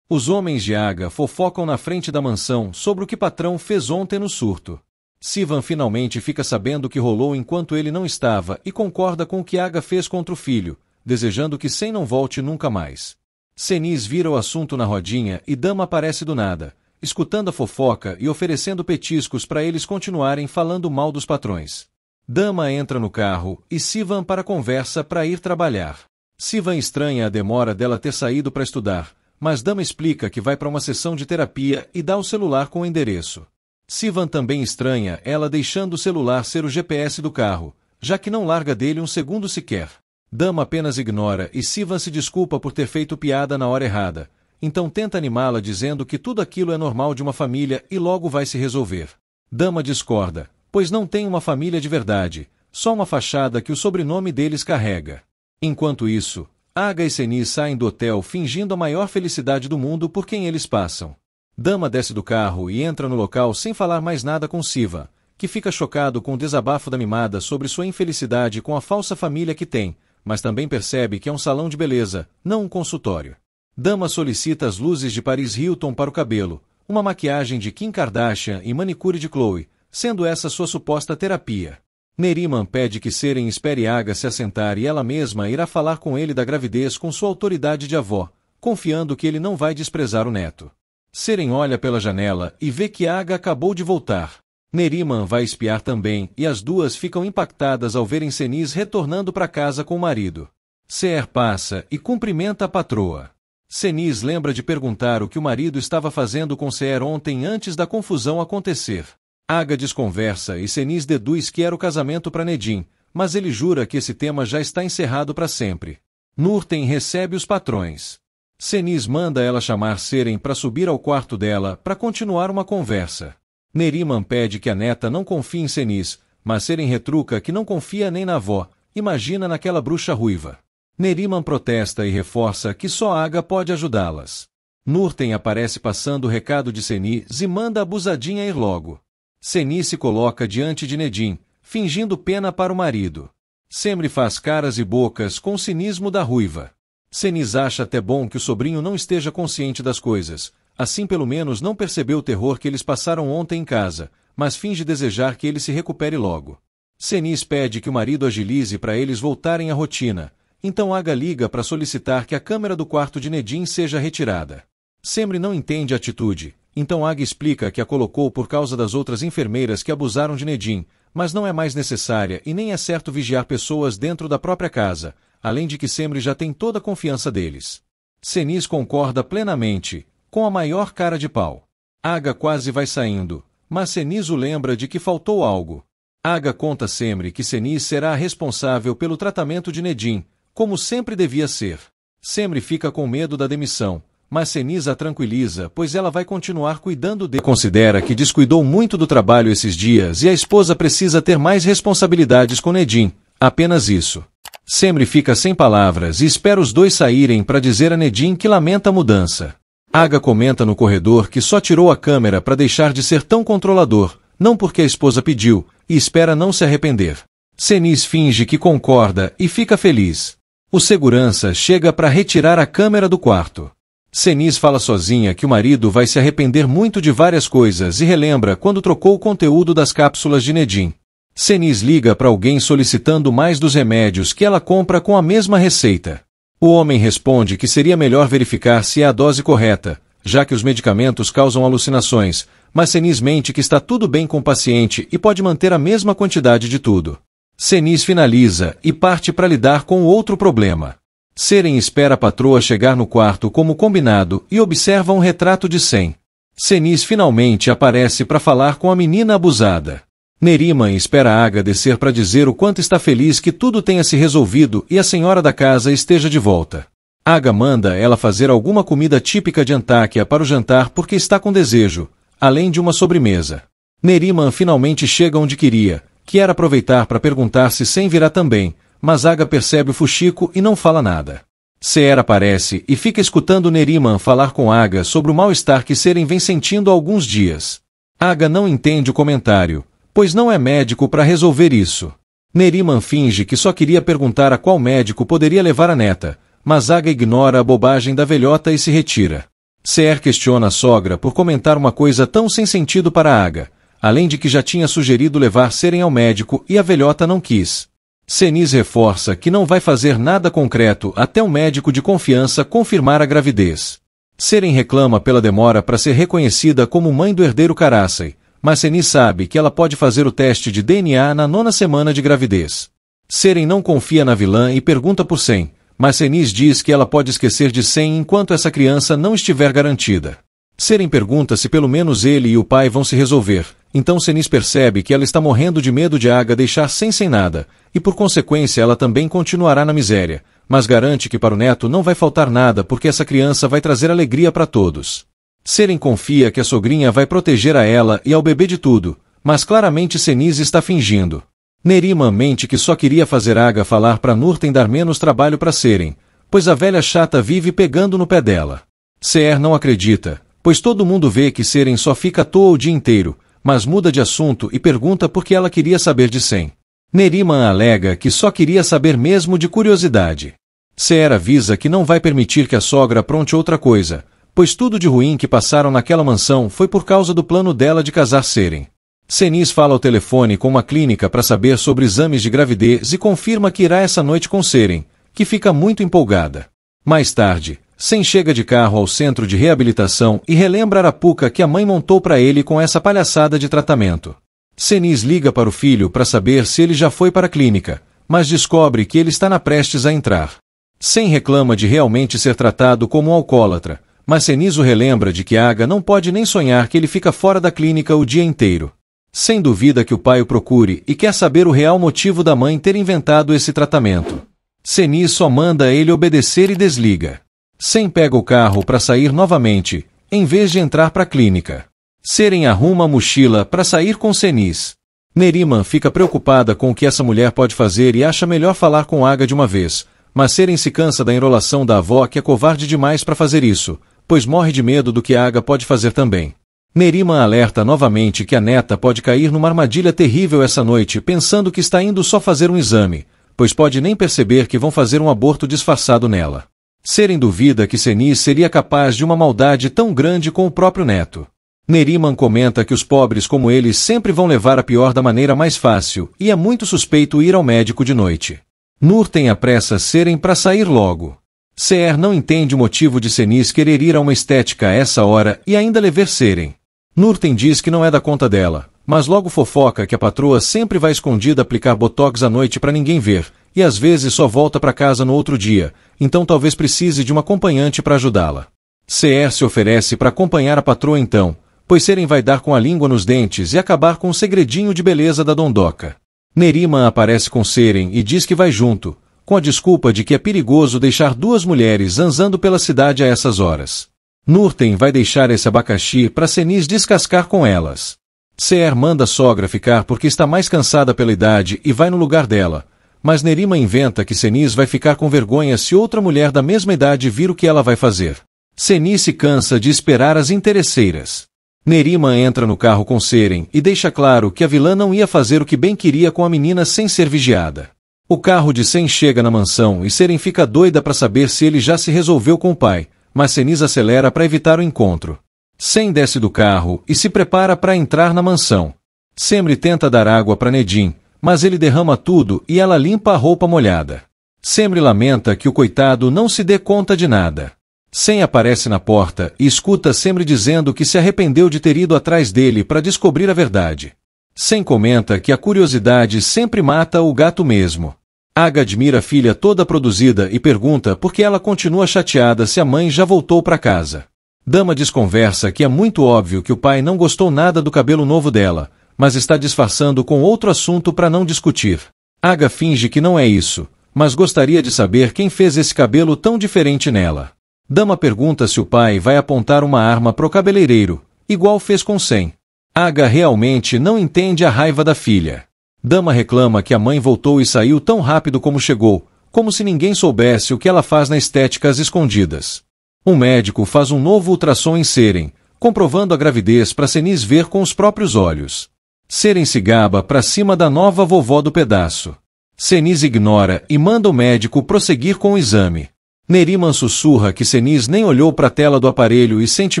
Os homens de Aga fofocam na frente da mansão sobre o que patrão fez ontem no surto. Sivan finalmente fica sabendo o que rolou enquanto ele não estava e concorda com o que Aga fez contra o filho, desejando que Sem não volte nunca mais. Seniz vira o assunto na rodinha e Dama aparece do nada, escutando a fofoca e oferecendo petiscos para eles continuarem falando mal dos patrões. Dama entra no carro e Sivan para a conversa para ir trabalhar. Sivan estranha a demora dela ter saído para estudar, mas Dama explica que vai para uma sessão de terapia e dá o celular com o endereço. Sivan também estranha ela deixando o celular ser o GPS do carro, já que não larga dele um segundo sequer. Dama apenas ignora e Sivan se desculpa por ter feito piada na hora errada, então tenta animá-la dizendo que tudo aquilo é normal de uma família e logo vai se resolver. Dama discorda, pois não tem uma família de verdade, só uma fachada que o sobrenome deles carrega. Enquanto isso, Aga e Seniz saem do hotel fingindo a maior felicidade do mundo por quem eles passam. Dama desce do carro e entra no local sem falar mais nada com Sivan, que fica chocado com o desabafo da mimada sobre sua infelicidade com a falsa família que tem, mas também percebe que é um salão de beleza, não um consultório. Dama solicita as luzes de Paris Hilton para o cabelo, uma maquiagem de Kim Kardashian e manicure de Chloe, sendo essa sua suposta terapia. Neriman pede que Seren espere Aga se assentar e ela mesma irá falar com ele da gravidez com sua autoridade de avó, confiando que ele não vai desprezar o neto. Seren olha pela janela e vê que Aga acabou de voltar. Neriman vai espiar também e as duas ficam impactadas ao verem Seniz retornando para casa com o marido. Seher passa e cumprimenta a patroa. Seniz lembra de perguntar o que o marido estava fazendo com Seher ontem antes da confusão acontecer. Aga desconversa e Seniz deduz que era o casamento para Nedim, mas ele jura que esse tema já está encerrado para sempre. Nurten recebe os patrões. Seniz manda ela chamar Seren para subir ao quarto dela para continuar uma conversa. Neriman pede que a neta não confie em Seniz, mas Seren retruca que não confia nem na avó, imagina naquela bruxa ruiva. Neriman protesta e reforça que só Aga pode ajudá-las. Nurten aparece passando o recado de Seniz e manda a abusadinha ir logo. Seniz se coloca diante de Nedim, fingindo pena para o marido. Semri faz caras e bocas com o cinismo da ruiva. Seniz acha até bom que o sobrinho não esteja consciente das coisas, assim pelo menos não percebeu o terror que eles passaram ontem em casa, mas finge desejar que ele se recupere logo. Seniz pede que o marido agilize para eles voltarem à rotina, então Aga liga para solicitar que a câmera do quarto de Nedim seja retirada. Semri não entende a atitude, Então Aga explica que a colocou por causa das outras enfermeiras que abusaram de Nedim, mas não é mais necessária e nem é certo vigiar pessoas dentro da própria casa, além de que Semri já tem toda a confiança deles. Seniz concorda plenamente, com a maior cara de pau. Aga quase vai saindo, mas Seniz o lembra de que faltou algo. Aga conta a Semri que Seniz será a responsável pelo tratamento de Nedim, como sempre devia ser. Semri fica com medo da demissão, mas Seniz a tranquiliza, pois ela vai continuar cuidando dele. Considera que descuidou muito do trabalho esses dias e a esposa precisa ter mais responsabilidades com Nedim, apenas isso. Semri fica sem palavras e espera os dois saírem para dizer a Nedim que lamenta a mudança. Aga comenta no corredor que só tirou a câmera para deixar de ser tão controlador, não porque a esposa pediu, e espera não se arrepender. Seniz finge que concorda e fica feliz. O segurança chega para retirar a câmera do quarto. Seniz fala sozinha que o marido vai se arrepender muito de várias coisas e relembra quando trocou o conteúdo das cápsulas de Nedim. Seniz liga para alguém solicitando mais dos remédios que ela compra com a mesma receita. O homem responde que seria melhor verificar se é a dose correta, já que os medicamentos causam alucinações, mas Seniz mente que está tudo bem com o paciente e pode manter a mesma quantidade de tudo. Seniz finaliza e parte para lidar com outro problema. Seren espera a patroa chegar no quarto como combinado e observa um retrato de Sem. Seniz finalmente aparece para falar com a menina abusada. Neriman espera Aga descer para dizer o quanto está feliz que tudo tenha se resolvido e a senhora da casa esteja de volta. Aga manda ela fazer alguma comida típica de Antáquia para o jantar porque está com desejo, além de uma sobremesa. Neriman finalmente chega onde queria, que era aproveitar para perguntar se Sem virá também, mas Aga percebe o fuxico e não fala nada. Seer aparece e fica escutando Neriman falar com Aga sobre o mal-estar que Seren vem sentindo há alguns dias. Aga não entende o comentário, pois não é médico para resolver isso. Neriman finge que só queria perguntar a qual médico poderia levar a neta, mas Aga ignora a bobagem da velhota e se retira. Seer questiona a sogra por comentar uma coisa tão sem sentido para Aga, além de que já tinha sugerido levar Seren ao médico e a velhota não quis. Seniz reforça que não vai fazer nada concreto até um médico de confiança confirmar a gravidez. Seren reclama pela demora para ser reconhecida como mãe do herdeiro Karasai, mas Seniz sabe que ela pode fazer o teste de DNA na 9ª semana de gravidez. Seren não confia na vilã e pergunta por Sem, mas Seniz diz que ela pode esquecer de Sem enquanto essa criança não estiver garantida. Seren pergunta se pelo menos ele e o pai vão se resolver, então Seniz percebe que ela está morrendo de medo de Aga deixar sem nada, e por consequência ela também continuará na miséria, mas garante que para o neto não vai faltar nada porque essa criança vai trazer alegria para todos. Seren confia que a sogrinha vai proteger a ela e ao bebê de tudo, mas claramente Seniz está fingindo. Neriman mente que só queria fazer Aga falar para Nurten dar menos trabalho para Seren, pois a velha chata vive pegando no pé dela. Seer não acredita, pois todo mundo vê que Seren só fica à toa o dia inteiro, mas muda de assunto e pergunta por que ela queria saber de Sem. Neriman alega que só queria saber mesmo de curiosidade. Seer avisa que não vai permitir que a sogra apronte outra coisa, pois tudo de ruim que passaram naquela mansão foi por causa do plano dela de casar Seren. Seniz fala ao telefone com uma clínica para saber sobre exames de gravidez e confirma que irá essa noite com Seren, que fica muito empolgada. Mais tarde, Sem chega de carro ao centro de reabilitação e relembra a arapuca que a mãe montou para ele com essa palhaçada de tratamento. Seniz liga para o filho para saber se ele já foi para a clínica, mas descobre que ele está prestes a entrar. Sem reclama de realmente ser tratado como um alcoólatra, mas Seniz o relembra de que Aga não pode nem sonhar que ele fica fora da clínica o dia inteiro. Sem dúvida que o pai o procure e quer saber o real motivo da mãe ter inventado esse tratamento. Seniz só manda ele obedecer e desliga. Sem pega o carro para sair novamente, em vez de entrar para a clínica. Seren arruma a mochila para sair com Seniz. Neriman fica preocupada com o que essa mulher pode fazer e acha melhor falar com Aga de uma vez, mas Seren se cansa da enrolação da avó que é covarde demais para fazer isso, pois morre de medo do que Aga pode fazer também. Neriman alerta novamente que a neta pode cair numa armadilha terrível essa noite pensando que está indo só fazer um exame, pois pode nem perceber que vão fazer um aborto disfarçado nela. Seren duvida que Seniz seria capaz de uma maldade tão grande com o próprio neto. Neriman comenta que os pobres como eles sempre vão levar a pior da maneira mais fácil e é muito suspeito ir ao médico de noite. Nurten apressa Seren para sair logo. Seher não entende o motivo de Senis querer ir a uma estética a essa hora e ainda lhe ver Seren. Nurten diz que não é da conta dela, mas logo fofoca que a patroa sempre vai escondida aplicar botox à noite para ninguém ver, e às vezes só volta para casa no outro dia, então talvez precise de uma acompanhante para ajudá-la. Seher se oferece para acompanhar a patroa então, pois Seren vai dar com a língua nos dentes e acabar com o segredinho de beleza da dondoca. Neriman aparece com Seren e diz que vai junto, com a desculpa de que é perigoso deixar duas mulheres zanzando pela cidade a essas horas. Nurten vai deixar esse abacaxi para Senis descascar com elas. Seher manda a sogra ficar porque está mais cansada pela idade e vai no lugar dela, mas Neriman inventa que Senis vai ficar com vergonha se outra mulher da mesma idade vir o que ela vai fazer. Senis se cansa de esperar as interesseiras. Neriman entra no carro com Seren e deixa claro que a vilã não ia fazer o que bem queria com a menina sem ser vigiada. O carro de Sen chega na mansão e Seren fica doida para saber se ele já se resolveu com o pai, mas Senis acelera para evitar o encontro. Sen desce do carro e se prepara para entrar na mansão. Semri tenta dar água para Nedin, mas ele derrama tudo e ela limpa a roupa molhada. Semri lamenta que o coitado não se dê conta de nada. Sen aparece na porta e escuta Semri dizendo que se arrependeu de ter ido atrás dele para descobrir a verdade. Sen comenta que a curiosidade sempre mata o gato mesmo. Aga admira a filha toda produzida e pergunta por que ela continua chateada se a mãe já voltou para casa. Dama desconversa que é muito óbvio que o pai não gostou nada do cabelo novo dela, mas está disfarçando com outro assunto para não discutir. Aga finge que não é isso, mas gostaria de saber quem fez esse cabelo tão diferente nela. Dama pergunta se o pai vai apontar uma arma pro cabeleireiro, igual fez com Sen. Aga realmente não entende a raiva da filha. Dama reclama que a mãe voltou e saiu tão rápido como chegou, como se ninguém soubesse o que ela faz na estética às escondidas. Um médico faz um novo ultrassom em Seren, comprovando a gravidez para Senis ver com os próprios olhos. Seren se gaba para cima da nova vovó do pedaço. Senis ignora e manda o médico prosseguir com o exame. Neriman sussurra que Senis nem olhou para a tela do aparelho e sente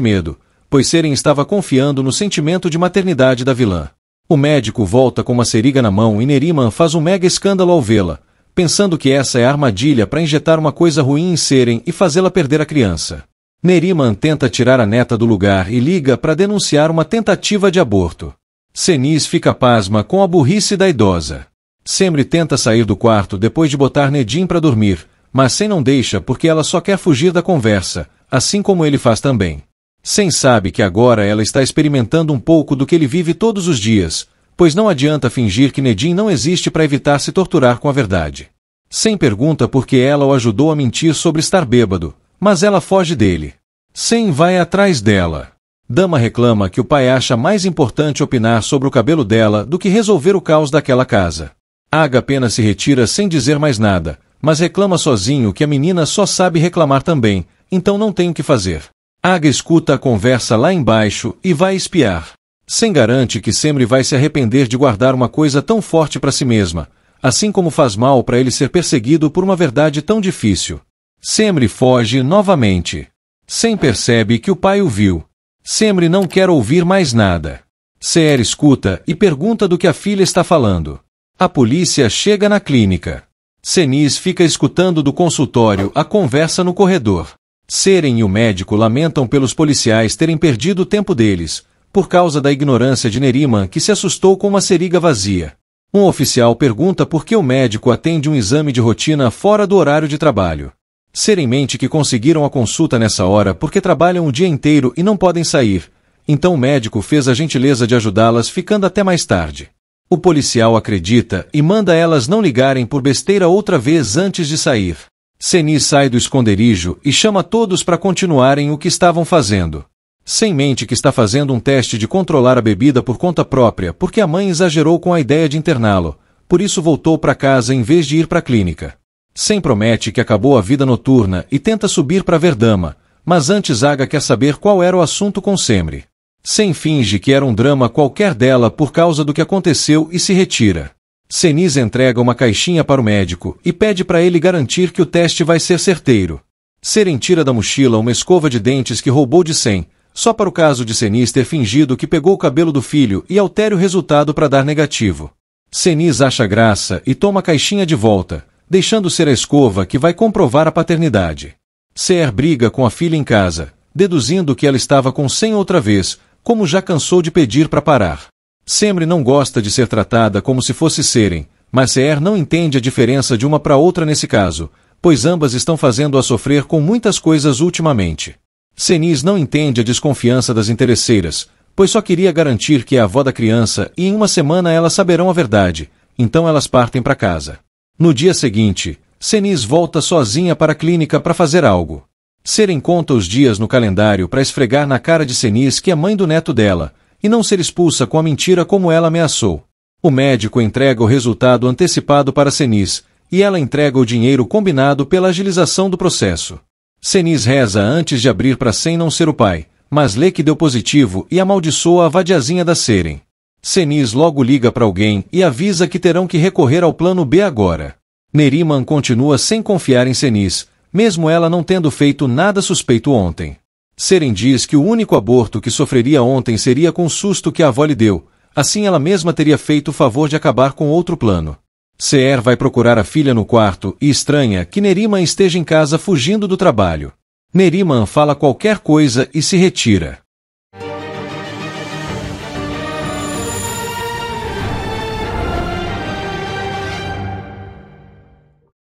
medo, pois Seren estava confiando no sentimento de maternidade da vilã. O médico volta com uma seringa na mão e Neriman faz um mega escândalo ao vê-la, pensando que essa é a armadilha para injetar uma coisa ruim em Seren e fazê-la perder a criança. Neriman tenta tirar a neta do lugar e liga para denunciar uma tentativa de aborto. Senis fica pasma com a burrice da idosa. Semri tenta sair do quarto depois de botar Nedin para dormir, mas Sen não deixa porque ela só quer fugir da conversa, assim como ele faz também. Sen sabe que agora ela está experimentando um pouco do que ele vive todos os dias, pois não adianta fingir que Nedin não existe para evitar se torturar com a verdade. Sen pergunta por que ela o ajudou a mentir sobre estar bêbado, mas ela foge dele. Sen vai atrás dela. Dama reclama que o pai acha mais importante opinar sobre o cabelo dela do que resolver o caos daquela casa. Aga apenas se retira sem dizer mais nada, mas reclama sozinho que a menina só sabe reclamar também, então não tem o que fazer. Aga escuta a conversa lá embaixo e vai espiar. Sen garante que Semri vai se arrepender de guardar uma coisa tão forte para si mesma, assim como faz mal para ele ser perseguido por uma verdade tão difícil. Semri foge novamente. Sen percebe que o pai o viu. Semri não quer ouvir mais nada. Seher escuta e pergunta do que a filha está falando. A polícia chega na clínica. Senis fica escutando do consultório a conversa no corredor. Seren e o médico lamentam pelos policiais terem perdido o tempo deles, por causa da ignorância de Neriman que se assustou com uma seringa vazia. Um oficial pergunta por que o médico atende um exame de rotina fora do horário de trabalho. Seren mente que conseguiram a consulta nessa hora porque trabalham o dia inteiro e não podem sair, então o médico fez a gentileza de ajudá-las ficando até mais tarde. O policial acredita e manda elas não ligarem por besteira outra vez antes de sair. Senis sai do esconderijo e chama todos para continuarem o que estavam fazendo. Sen mente que está fazendo um teste de controlar a bebida por conta própria porque a mãe exagerou com a ideia de interná-lo, por isso voltou para casa em vez de ir para a clínica. Sen promete que acabou a vida noturna e tenta subir para ver Dama, mas antes Aga quer saber qual era o assunto com Semri. Sen finge que era um drama qualquer dela por causa do que aconteceu e se retira. Senis entrega uma caixinha para o médico e pede para ele garantir que o teste vai ser certeiro. Seren tira da mochila uma escova de dentes que roubou de Sen, só para o caso de Senis ter fingido que pegou o cabelo do filho e altere o resultado para dar negativo. Senis acha graça e toma a caixinha de volta, deixando ser a escova que vai comprovar a paternidade. Seher briga com a filha em casa, deduzindo que ela estava com Sem outra vez, como já cansou de pedir para parar. Semri não gosta de ser tratada como se fosse Seren, mas Seher não entende a diferença de uma para outra nesse caso, pois ambas estão fazendo-a sofrer com muitas coisas ultimamente. Senise não entende a desconfiança das interesseiras, pois só queria garantir que é a avó da criança e em uma semana elas saberão a verdade, então elas partem para casa. No dia seguinte, Senise volta sozinha para a clínica para fazer algo. Seren conta os dias no calendário para esfregar na cara de Senise que é mãe do neto dela, e não ser expulsa com a mentira como ela ameaçou. O médico entrega o resultado antecipado para Senise, e ela entrega o dinheiro combinado pela agilização do processo. Senise reza antes de abrir para Sem não ser o pai, mas lê que deu positivo e amaldiçoa a vadiazinha da Seren. Senise logo liga para alguém e avisa que terão que recorrer ao plano B agora. Neriman continua sem confiar em Senise, mesmo ela não tendo feito nada suspeito ontem. Seren diz que o único aborto que sofreria ontem seria com o susto que a avó lhe deu, assim ela mesma teria feito o favor de acabar com outro plano. Seher vai procurar a filha no quarto e estranha que Neriman esteja em casa fugindo do trabalho. Neriman fala qualquer coisa e se retira.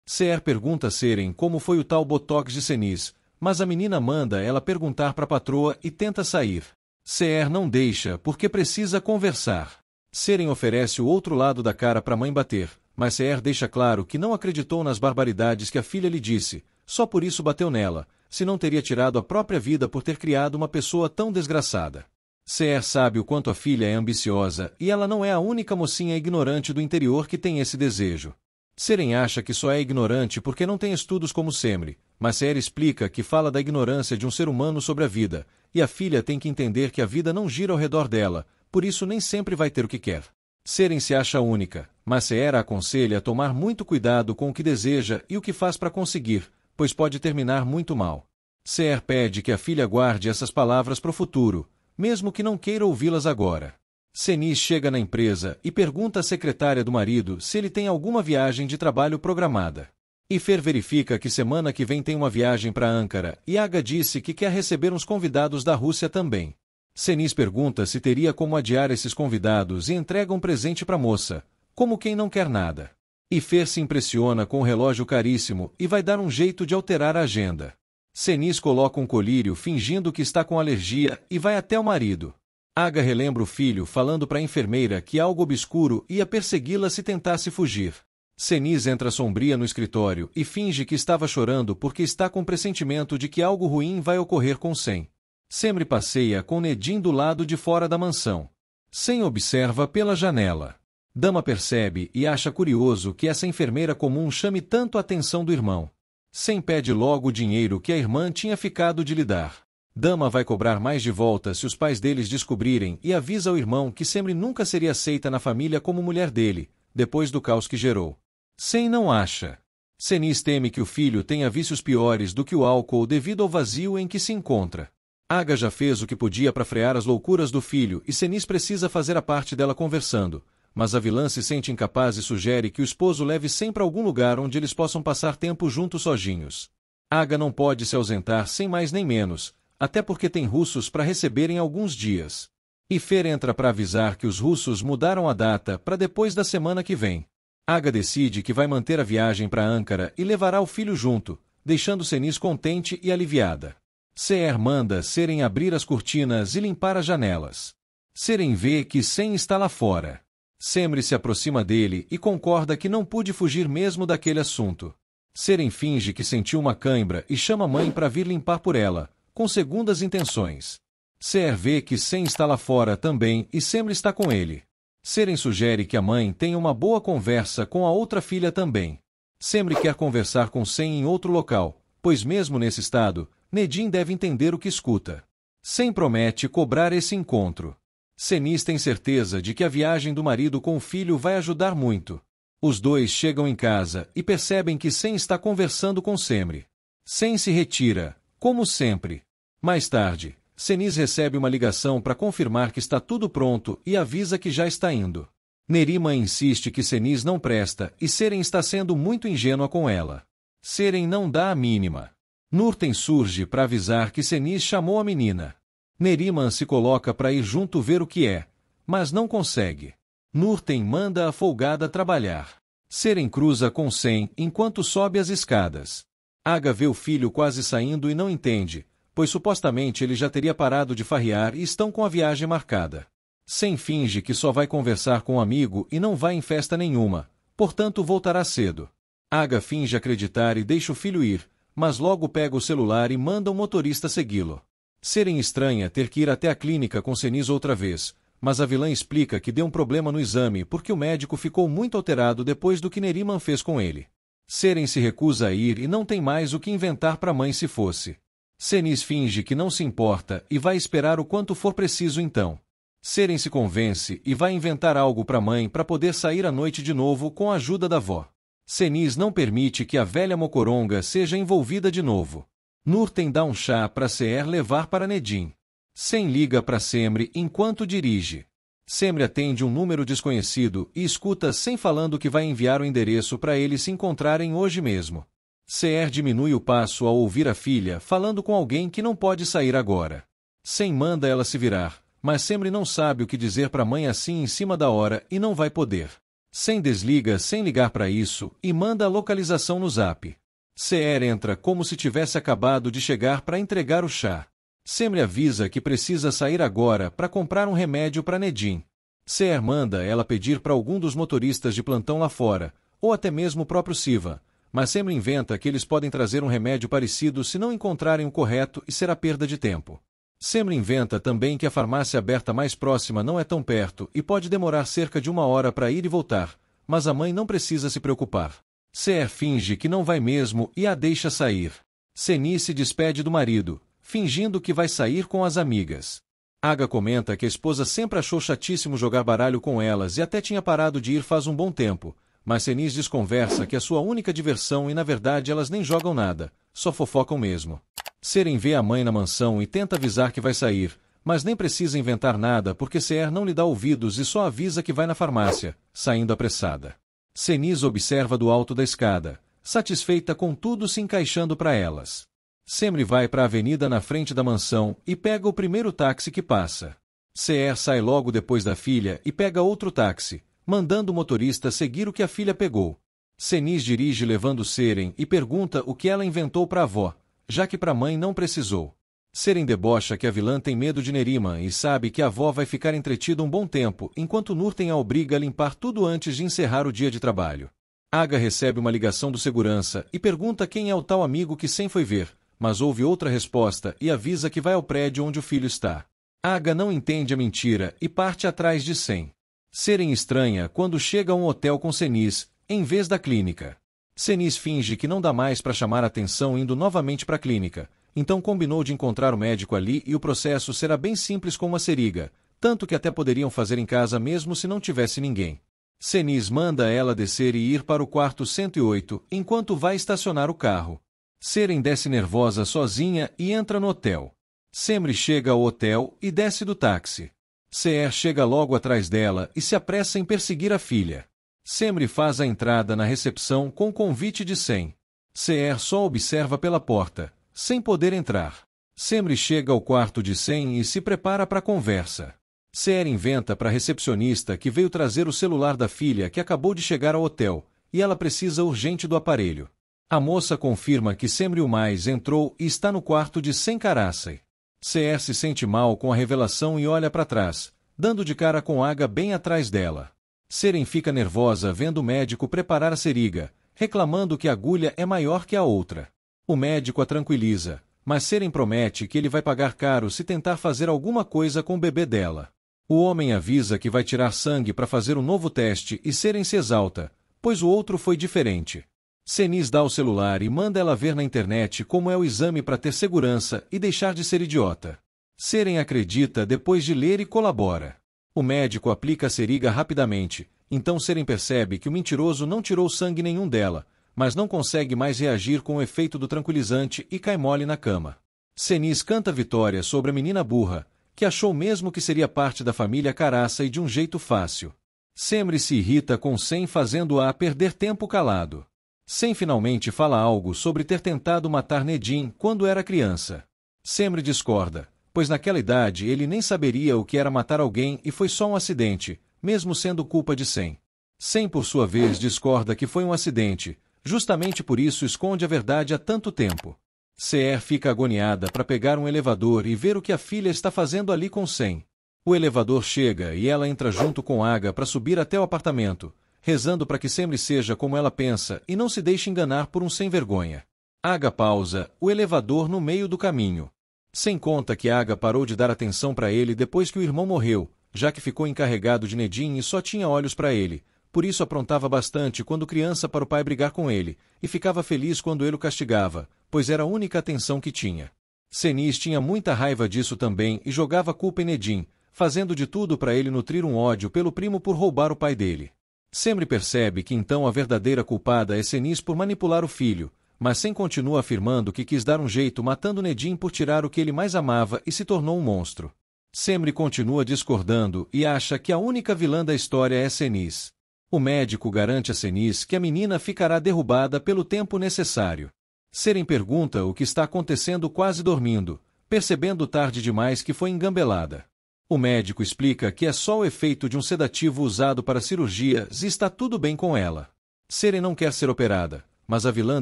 Seher pergunta a Seren como foi o tal botox de Senise, mas a menina manda ela perguntar para a patroa e tenta sair. Seher não deixa porque precisa conversar. Seren oferece o outro lado da cara para a mãe bater, mas Seher deixa claro que não acreditou nas barbaridades que a filha lhe disse, só por isso bateu nela, senão teria tirado a própria vida por ter criado uma pessoa tão desgraçada. Seher sabe o quanto a filha é ambiciosa e ela não é a única mocinha ignorante do interior que tem esse desejo. Seren acha que só é ignorante porque não tem estudos como Semri, mas Seher explica que fala da ignorância de um ser humano sobre a vida, e a filha tem que entender que a vida não gira ao redor dela, por isso nem sempre vai ter o que quer. Seren se acha única, mas Seher a aconselha a tomar muito cuidado com o que deseja e o que faz para conseguir, pois pode terminar muito mal. Seher pede que a filha guarde essas palavras para o futuro, mesmo que não queira ouvi-las agora. Senise chega na empresa e pergunta à secretária do marido se ele tem alguma viagem de trabalho programada. Ifer verifica que semana que vem tem uma viagem para Ankara e Aga disse que quer receber uns convidados da Rússia também. Senise pergunta se teria como adiar esses convidados e entrega um presente para a moça, como quem não quer nada. Ifer se impressiona com o relógio caríssimo e vai dar um jeito de alterar a agenda. Senise coloca um colírio fingindo que está com alergia e vai até o marido. Aga relembra o filho falando para a enfermeira que algo obscuro ia persegui-la se tentasse fugir. Senise entra sombria no escritório e finge que estava chorando porque está com pressentimento de que algo ruim vai ocorrer com Sem. Semri passeia com Nedim do lado de fora da mansão. Sem observa pela janela. Dama percebe e acha curioso que essa enfermeira comum chame tanto a atenção do irmão. Sem pede logo o dinheiro que a irmã tinha ficado de lhe dar. Dama vai cobrar mais de volta se os pais deles descobrirem e avisa ao irmão que Semri nunca seria aceita na família como mulher dele, depois do caos que gerou. Sem não acha. Senise teme que o filho tenha vícios piores do que o álcool devido ao vazio em que se encontra. Aga já fez o que podia para frear as loucuras do filho e Senise precisa fazer a parte dela conversando, mas a vilã se sente incapaz e sugere que o esposo leve sempre a algum lugar onde eles possam passar tempo juntos sozinhos. Aga não pode se ausentar sem mais nem menos, até porque tem russos para receber em alguns dias. Ifer entra para avisar que os russos mudaram a data para depois da semana que vem. Aga decide que vai manter a viagem para Ankara e levará o filho junto, deixando Senise contente e aliviada. Seher manda Seren abrir as cortinas e limpar as janelas. Seren vê que Sem está lá fora. Semri se aproxima dele e concorda que não pude fugir mesmo daquele assunto. Seren finge que sentiu uma cãibra e chama a mãe para vir limpar por ela, com segundas intenções. Seher vê que Sem está lá fora também e Semri está com ele. Seren sugere que a mãe tenha uma boa conversa com a outra filha também. Semri quer conversar com Sem em outro local, pois mesmo nesse estado, Nedim deve entender o que escuta. Sem promete cobrar esse encontro. Senise tem certeza de que a viagem do marido com o filho vai ajudar muito. Os dois chegam em casa e percebem que Sem está conversando com Semri. Sem se retira, como sempre. Mais tarde, Senise recebe uma ligação para confirmar que está tudo pronto e avisa que já está indo. Neriman insiste que Senise não presta e Seren está sendo muito ingênua com ela. Seren não dá a mínima. Nurten surge para avisar que Seniz chamou a menina. Neriman se coloca para ir junto ver o que é, mas não consegue. Nurten manda a folgada trabalhar. Seren cruza com Sen enquanto sobe as escadas. Aga vê o filho quase saindo e não entende, pois supostamente ele já teria parado de farrear e estão com a viagem marcada. Sen finge que só vai conversar com um amigo e não vai em festa nenhuma, portanto voltará cedo. Aga finge acreditar e deixa o filho ir, mas logo pega o celular e manda um motorista segui-lo. Seren estranha ter que ir até a clínica com Seniz outra vez, mas a vilã explica que deu um problema no exame porque o médico ficou muito alterado depois do que Neriman fez com ele. Seren se recusa a ir e não tem mais o que inventar para a mãe se fosse. Seniz finge que não se importa e vai esperar o quanto for preciso então. Seren se convence e vai inventar algo para a mãe para poder sair à noite de novo com a ajuda da avó. Seniz não permite que a velha mocoronga seja envolvida de novo. Nurten dá um chá para Ser levar para Nedin. Sen liga para Semri enquanto dirige. Semri atende um número desconhecido e escuta Sen falando que vai enviar o endereço para eles se encontrarem hoje mesmo. Ser diminui o passo ao ouvir a filha falando com alguém que não pode sair agora. Sen manda ela se virar, mas Semri não sabe o que dizer para a mãe assim em cima da hora e não vai poder. Sen desliga sem ligar para isso e manda a localização no zap. Ser entra como se tivesse acabado de chegar para entregar o chá. Semri avisa que precisa sair agora para comprar um remédio para Nedin. Ser manda ela pedir para algum dos motoristas de plantão lá fora, ou até mesmo o próprio Siva, mas Semri inventa que eles podem trazer um remédio parecido se não encontrarem o correto e será perda de tempo. Semri inventa também que a farmácia aberta mais próxima não é tão perto e pode demorar cerca de 1 hora para ir e voltar, mas a mãe não precisa se preocupar. Ser finge que não vai mesmo e a deixa sair. Seniz se despede do marido, fingindo que vai sair com as amigas. Aga comenta que a esposa sempre achou chatíssimo jogar baralho com elas e até tinha parado de ir faz um bom tempo, mas Seniz desconversa que é sua única diversão e na verdade elas nem jogam nada, só fofocam mesmo. Seren vê a mãe na mansão e tenta avisar que vai sair, mas nem precisa inventar nada porque Ser não lhe dá ouvidos e só avisa que vai na farmácia, saindo apressada. Seniz observa do alto da escada, satisfeita com tudo se encaixando para elas. Semri vai para a avenida na frente da mansão e pega o primeiro táxi que passa. Ser sai logo depois da filha e pega outro táxi, mandando o motorista seguir o que a filha pegou. Seniz dirige levando Seren e pergunta o que ela inventou para a avó, já que para a mãe não precisou. Seren debocha que a vilã tem medo de Neriman e sabe que a avó vai ficar entretida um bom tempo, enquanto Nurten a obriga a limpar tudo antes de encerrar o dia de trabalho. Aga recebe uma ligação do segurança e pergunta quem é o tal amigo que Sen foi ver, mas ouve outra resposta e avisa que vai ao prédio onde o filho está. Aga não entende a mentira e parte atrás de Sen. Seren estranha quando chega a um hotel com Seniz, em vez da clínica. Seniz finge que não dá mais para chamar a atenção indo novamente para a clínica, então combinou de encontrar o médico ali e o processo será bem simples com uma seriga, tanto que até poderiam fazer em casa mesmo se não tivesse ninguém. Seniz manda ela descer e ir para o quarto 108, enquanto vai estacionar o carro. Seren desce nervosa sozinha e entra no hotel. Semri chega ao hotel e desce do táxi. Ser chega logo atrás dela e se apressa em perseguir a filha. Semri faz a entrada na recepção com convite de Sen. Ser só observa pela porta, sem poder entrar. Semri chega ao quarto de Sen e se prepara para a conversa. Ser inventa para a recepcionista que veio trazer o celular da filha que acabou de chegar ao hotel, e ela precisa urgente do aparelho. A moça confirma que Semri o mais entrou e está no quarto de Sen Karasai. Ser se sente mal com a revelação e olha para trás, dando de cara com Aga bem atrás dela. Seren fica nervosa vendo o médico preparar a seriga, reclamando que a agulha é maior que a outra. O médico a tranquiliza, mas Seren promete que ele vai pagar caro se tentar fazer alguma coisa com o bebê dela. O homem avisa que vai tirar sangue para fazer um novo teste e Seren se exalta, pois o outro foi diferente. Seniz dá o celular e manda ela ver na internet como é o exame para ter segurança e deixar de ser idiota. Seren acredita depois de ler e colabora. O médico aplica a seriga rapidamente, então Seren percebe que o mentiroso não tirou sangue nenhum dela, mas não consegue mais reagir com o efeito do tranquilizante e cai mole na cama. Seniz canta vitória sobre a menina burra, que achou mesmo que seria parte da família Karasai e de um jeito fácil. Semri se irrita com Sen fazendo-a perder tempo calado. Sem finalmente fala algo sobre ter tentado matar Nedim quando era criança. Semri discorda, pois naquela idade ele nem saberia o que era matar alguém e foi só um acidente, mesmo sendo culpa de Sem. Sem, por sua vez, discorda que foi um acidente, justamente por isso esconde a verdade há tanto tempo. Seher fica agoniada para pegar um elevador e ver o que a filha está fazendo ali com Sem. O elevador chega e ela entra junto com Aga para subir até o apartamento, rezando para que Semri seja como ela pensa e não se deixe enganar por um sem-vergonha. Aga pausa o elevador no meio do caminho. Sem conta que Aga parou de dar atenção para ele depois que o irmão morreu, já que ficou encarregado de Nedim e só tinha olhos para ele, por isso aprontava bastante quando criança para o pai brigar com ele, e ficava feliz quando ele o castigava, pois era a única atenção que tinha. Seniz tinha muita raiva disso também e jogava culpa em Nedim, fazendo de tudo para ele nutrir um ódio pelo primo por roubar o pai dele. Semri percebe que então a verdadeira culpada é Seniz por manipular o filho, mas Sem continua afirmando que quis dar um jeito matando Nedim por tirar o que ele mais amava e se tornou um monstro. Semri continua discordando e acha que a única vilã da história é Seniz. O médico garante a Seniz que a menina ficará derrubada pelo tempo necessário. Seren pergunta o que está acontecendo quase dormindo, percebendo tarde demais que foi engambelada. O médico explica que é só o efeito de um sedativo usado para cirurgias e está tudo bem com ela. Seren não quer ser operada, mas a vilã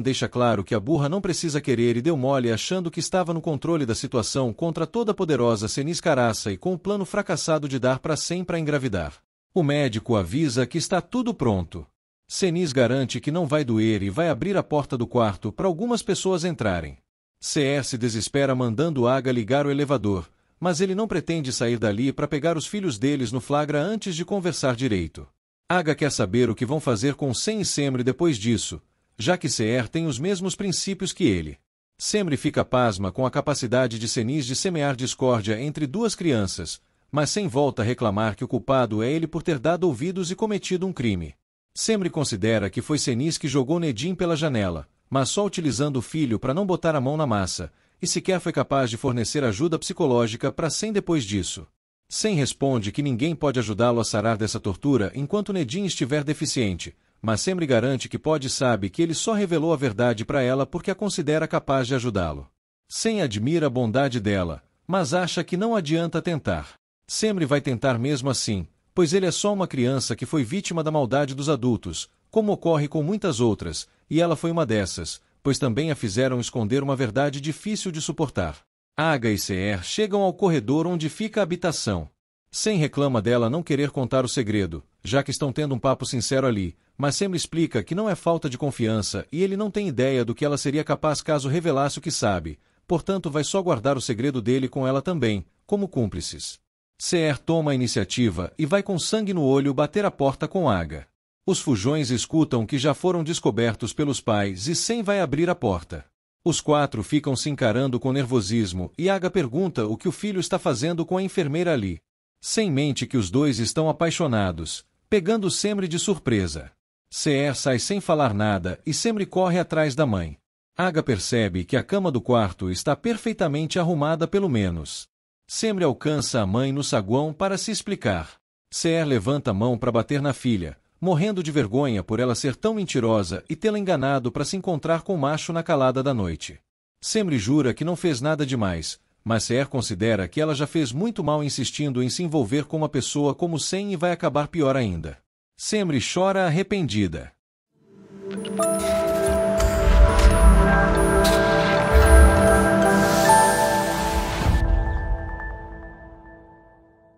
deixa claro que a burra não precisa querer e deu mole achando que estava no controle da situação contra toda a poderosa Seniz Caraça e com o plano fracassado de dar para Sem para engravidar. O médico avisa que está tudo pronto. Seniz garante que não vai doer e vai abrir a porta do quarto para algumas pessoas entrarem. Seher se desespera mandando Aga ligar o elevador, mas ele não pretende sair dali para pegar os filhos deles no flagra antes de conversar direito. Aga quer saber o que vão fazer com Sem e Semri depois disso, já que Seher tem os mesmos princípios que ele. Semri fica pasma com a capacidade de Seniz de semear discórdia entre duas crianças, mas Sem volta a reclamar que o culpado é ele por ter dado ouvidos e cometido um crime. Semri considera que foi Seniz que jogou Nedim pela janela, mas só utilizando o filho para não botar a mão na massa, e sequer foi capaz de fornecer ajuda psicológica para Sem depois disso. Sem responde que ninguém pode ajudá-lo a sarar dessa tortura enquanto Nedim estiver deficiente, mas Semri garante que pode e sabe que ele só revelou a verdade para ela porque a considera capaz de ajudá-lo. Sem admira a bondade dela, mas acha que não adianta tentar. Semri vai tentar mesmo assim, pois ele é só uma criança que foi vítima da maldade dos adultos, como ocorre com muitas outras, e ela foi uma dessas, pois também a fizeram esconder uma verdade difícil de suportar. Aga e Seher chegam ao corredor onde fica a habitação. Sem reclama dela não querer contar o segredo, já que estão tendo um papo sincero ali, mas Semri explica que não é falta de confiança e ele não tem ideia do que ela seria capaz caso revelasse o que sabe, portanto vai só guardar o segredo dele com ela também, como cúmplices. Seher toma a iniciativa e vai com sangue no olho bater a porta com Aga. Os fujões escutam que já foram descobertos pelos pais e Sem vai abrir a porta. Os quatro ficam se encarando com nervosismo e Aga pergunta o que o filho está fazendo com a enfermeira ali. Sem mente que os dois estão apaixonados, pegando Semri de surpresa. Seher sai sem falar nada e Semri corre atrás da mãe. Aga percebe que a cama do quarto está perfeitamente arrumada pelo menos. Semri alcança a mãe no saguão para se explicar. Seher levanta a mão para bater na filha, morrendo de vergonha por ela ser tão mentirosa e tê-la enganado para se encontrar com o macho na calada da noite. Semri jura que não fez nada demais, mas Seher considera que ela já fez muito mal insistindo em se envolver com uma pessoa como Sem e vai acabar pior ainda. Semri chora arrependida.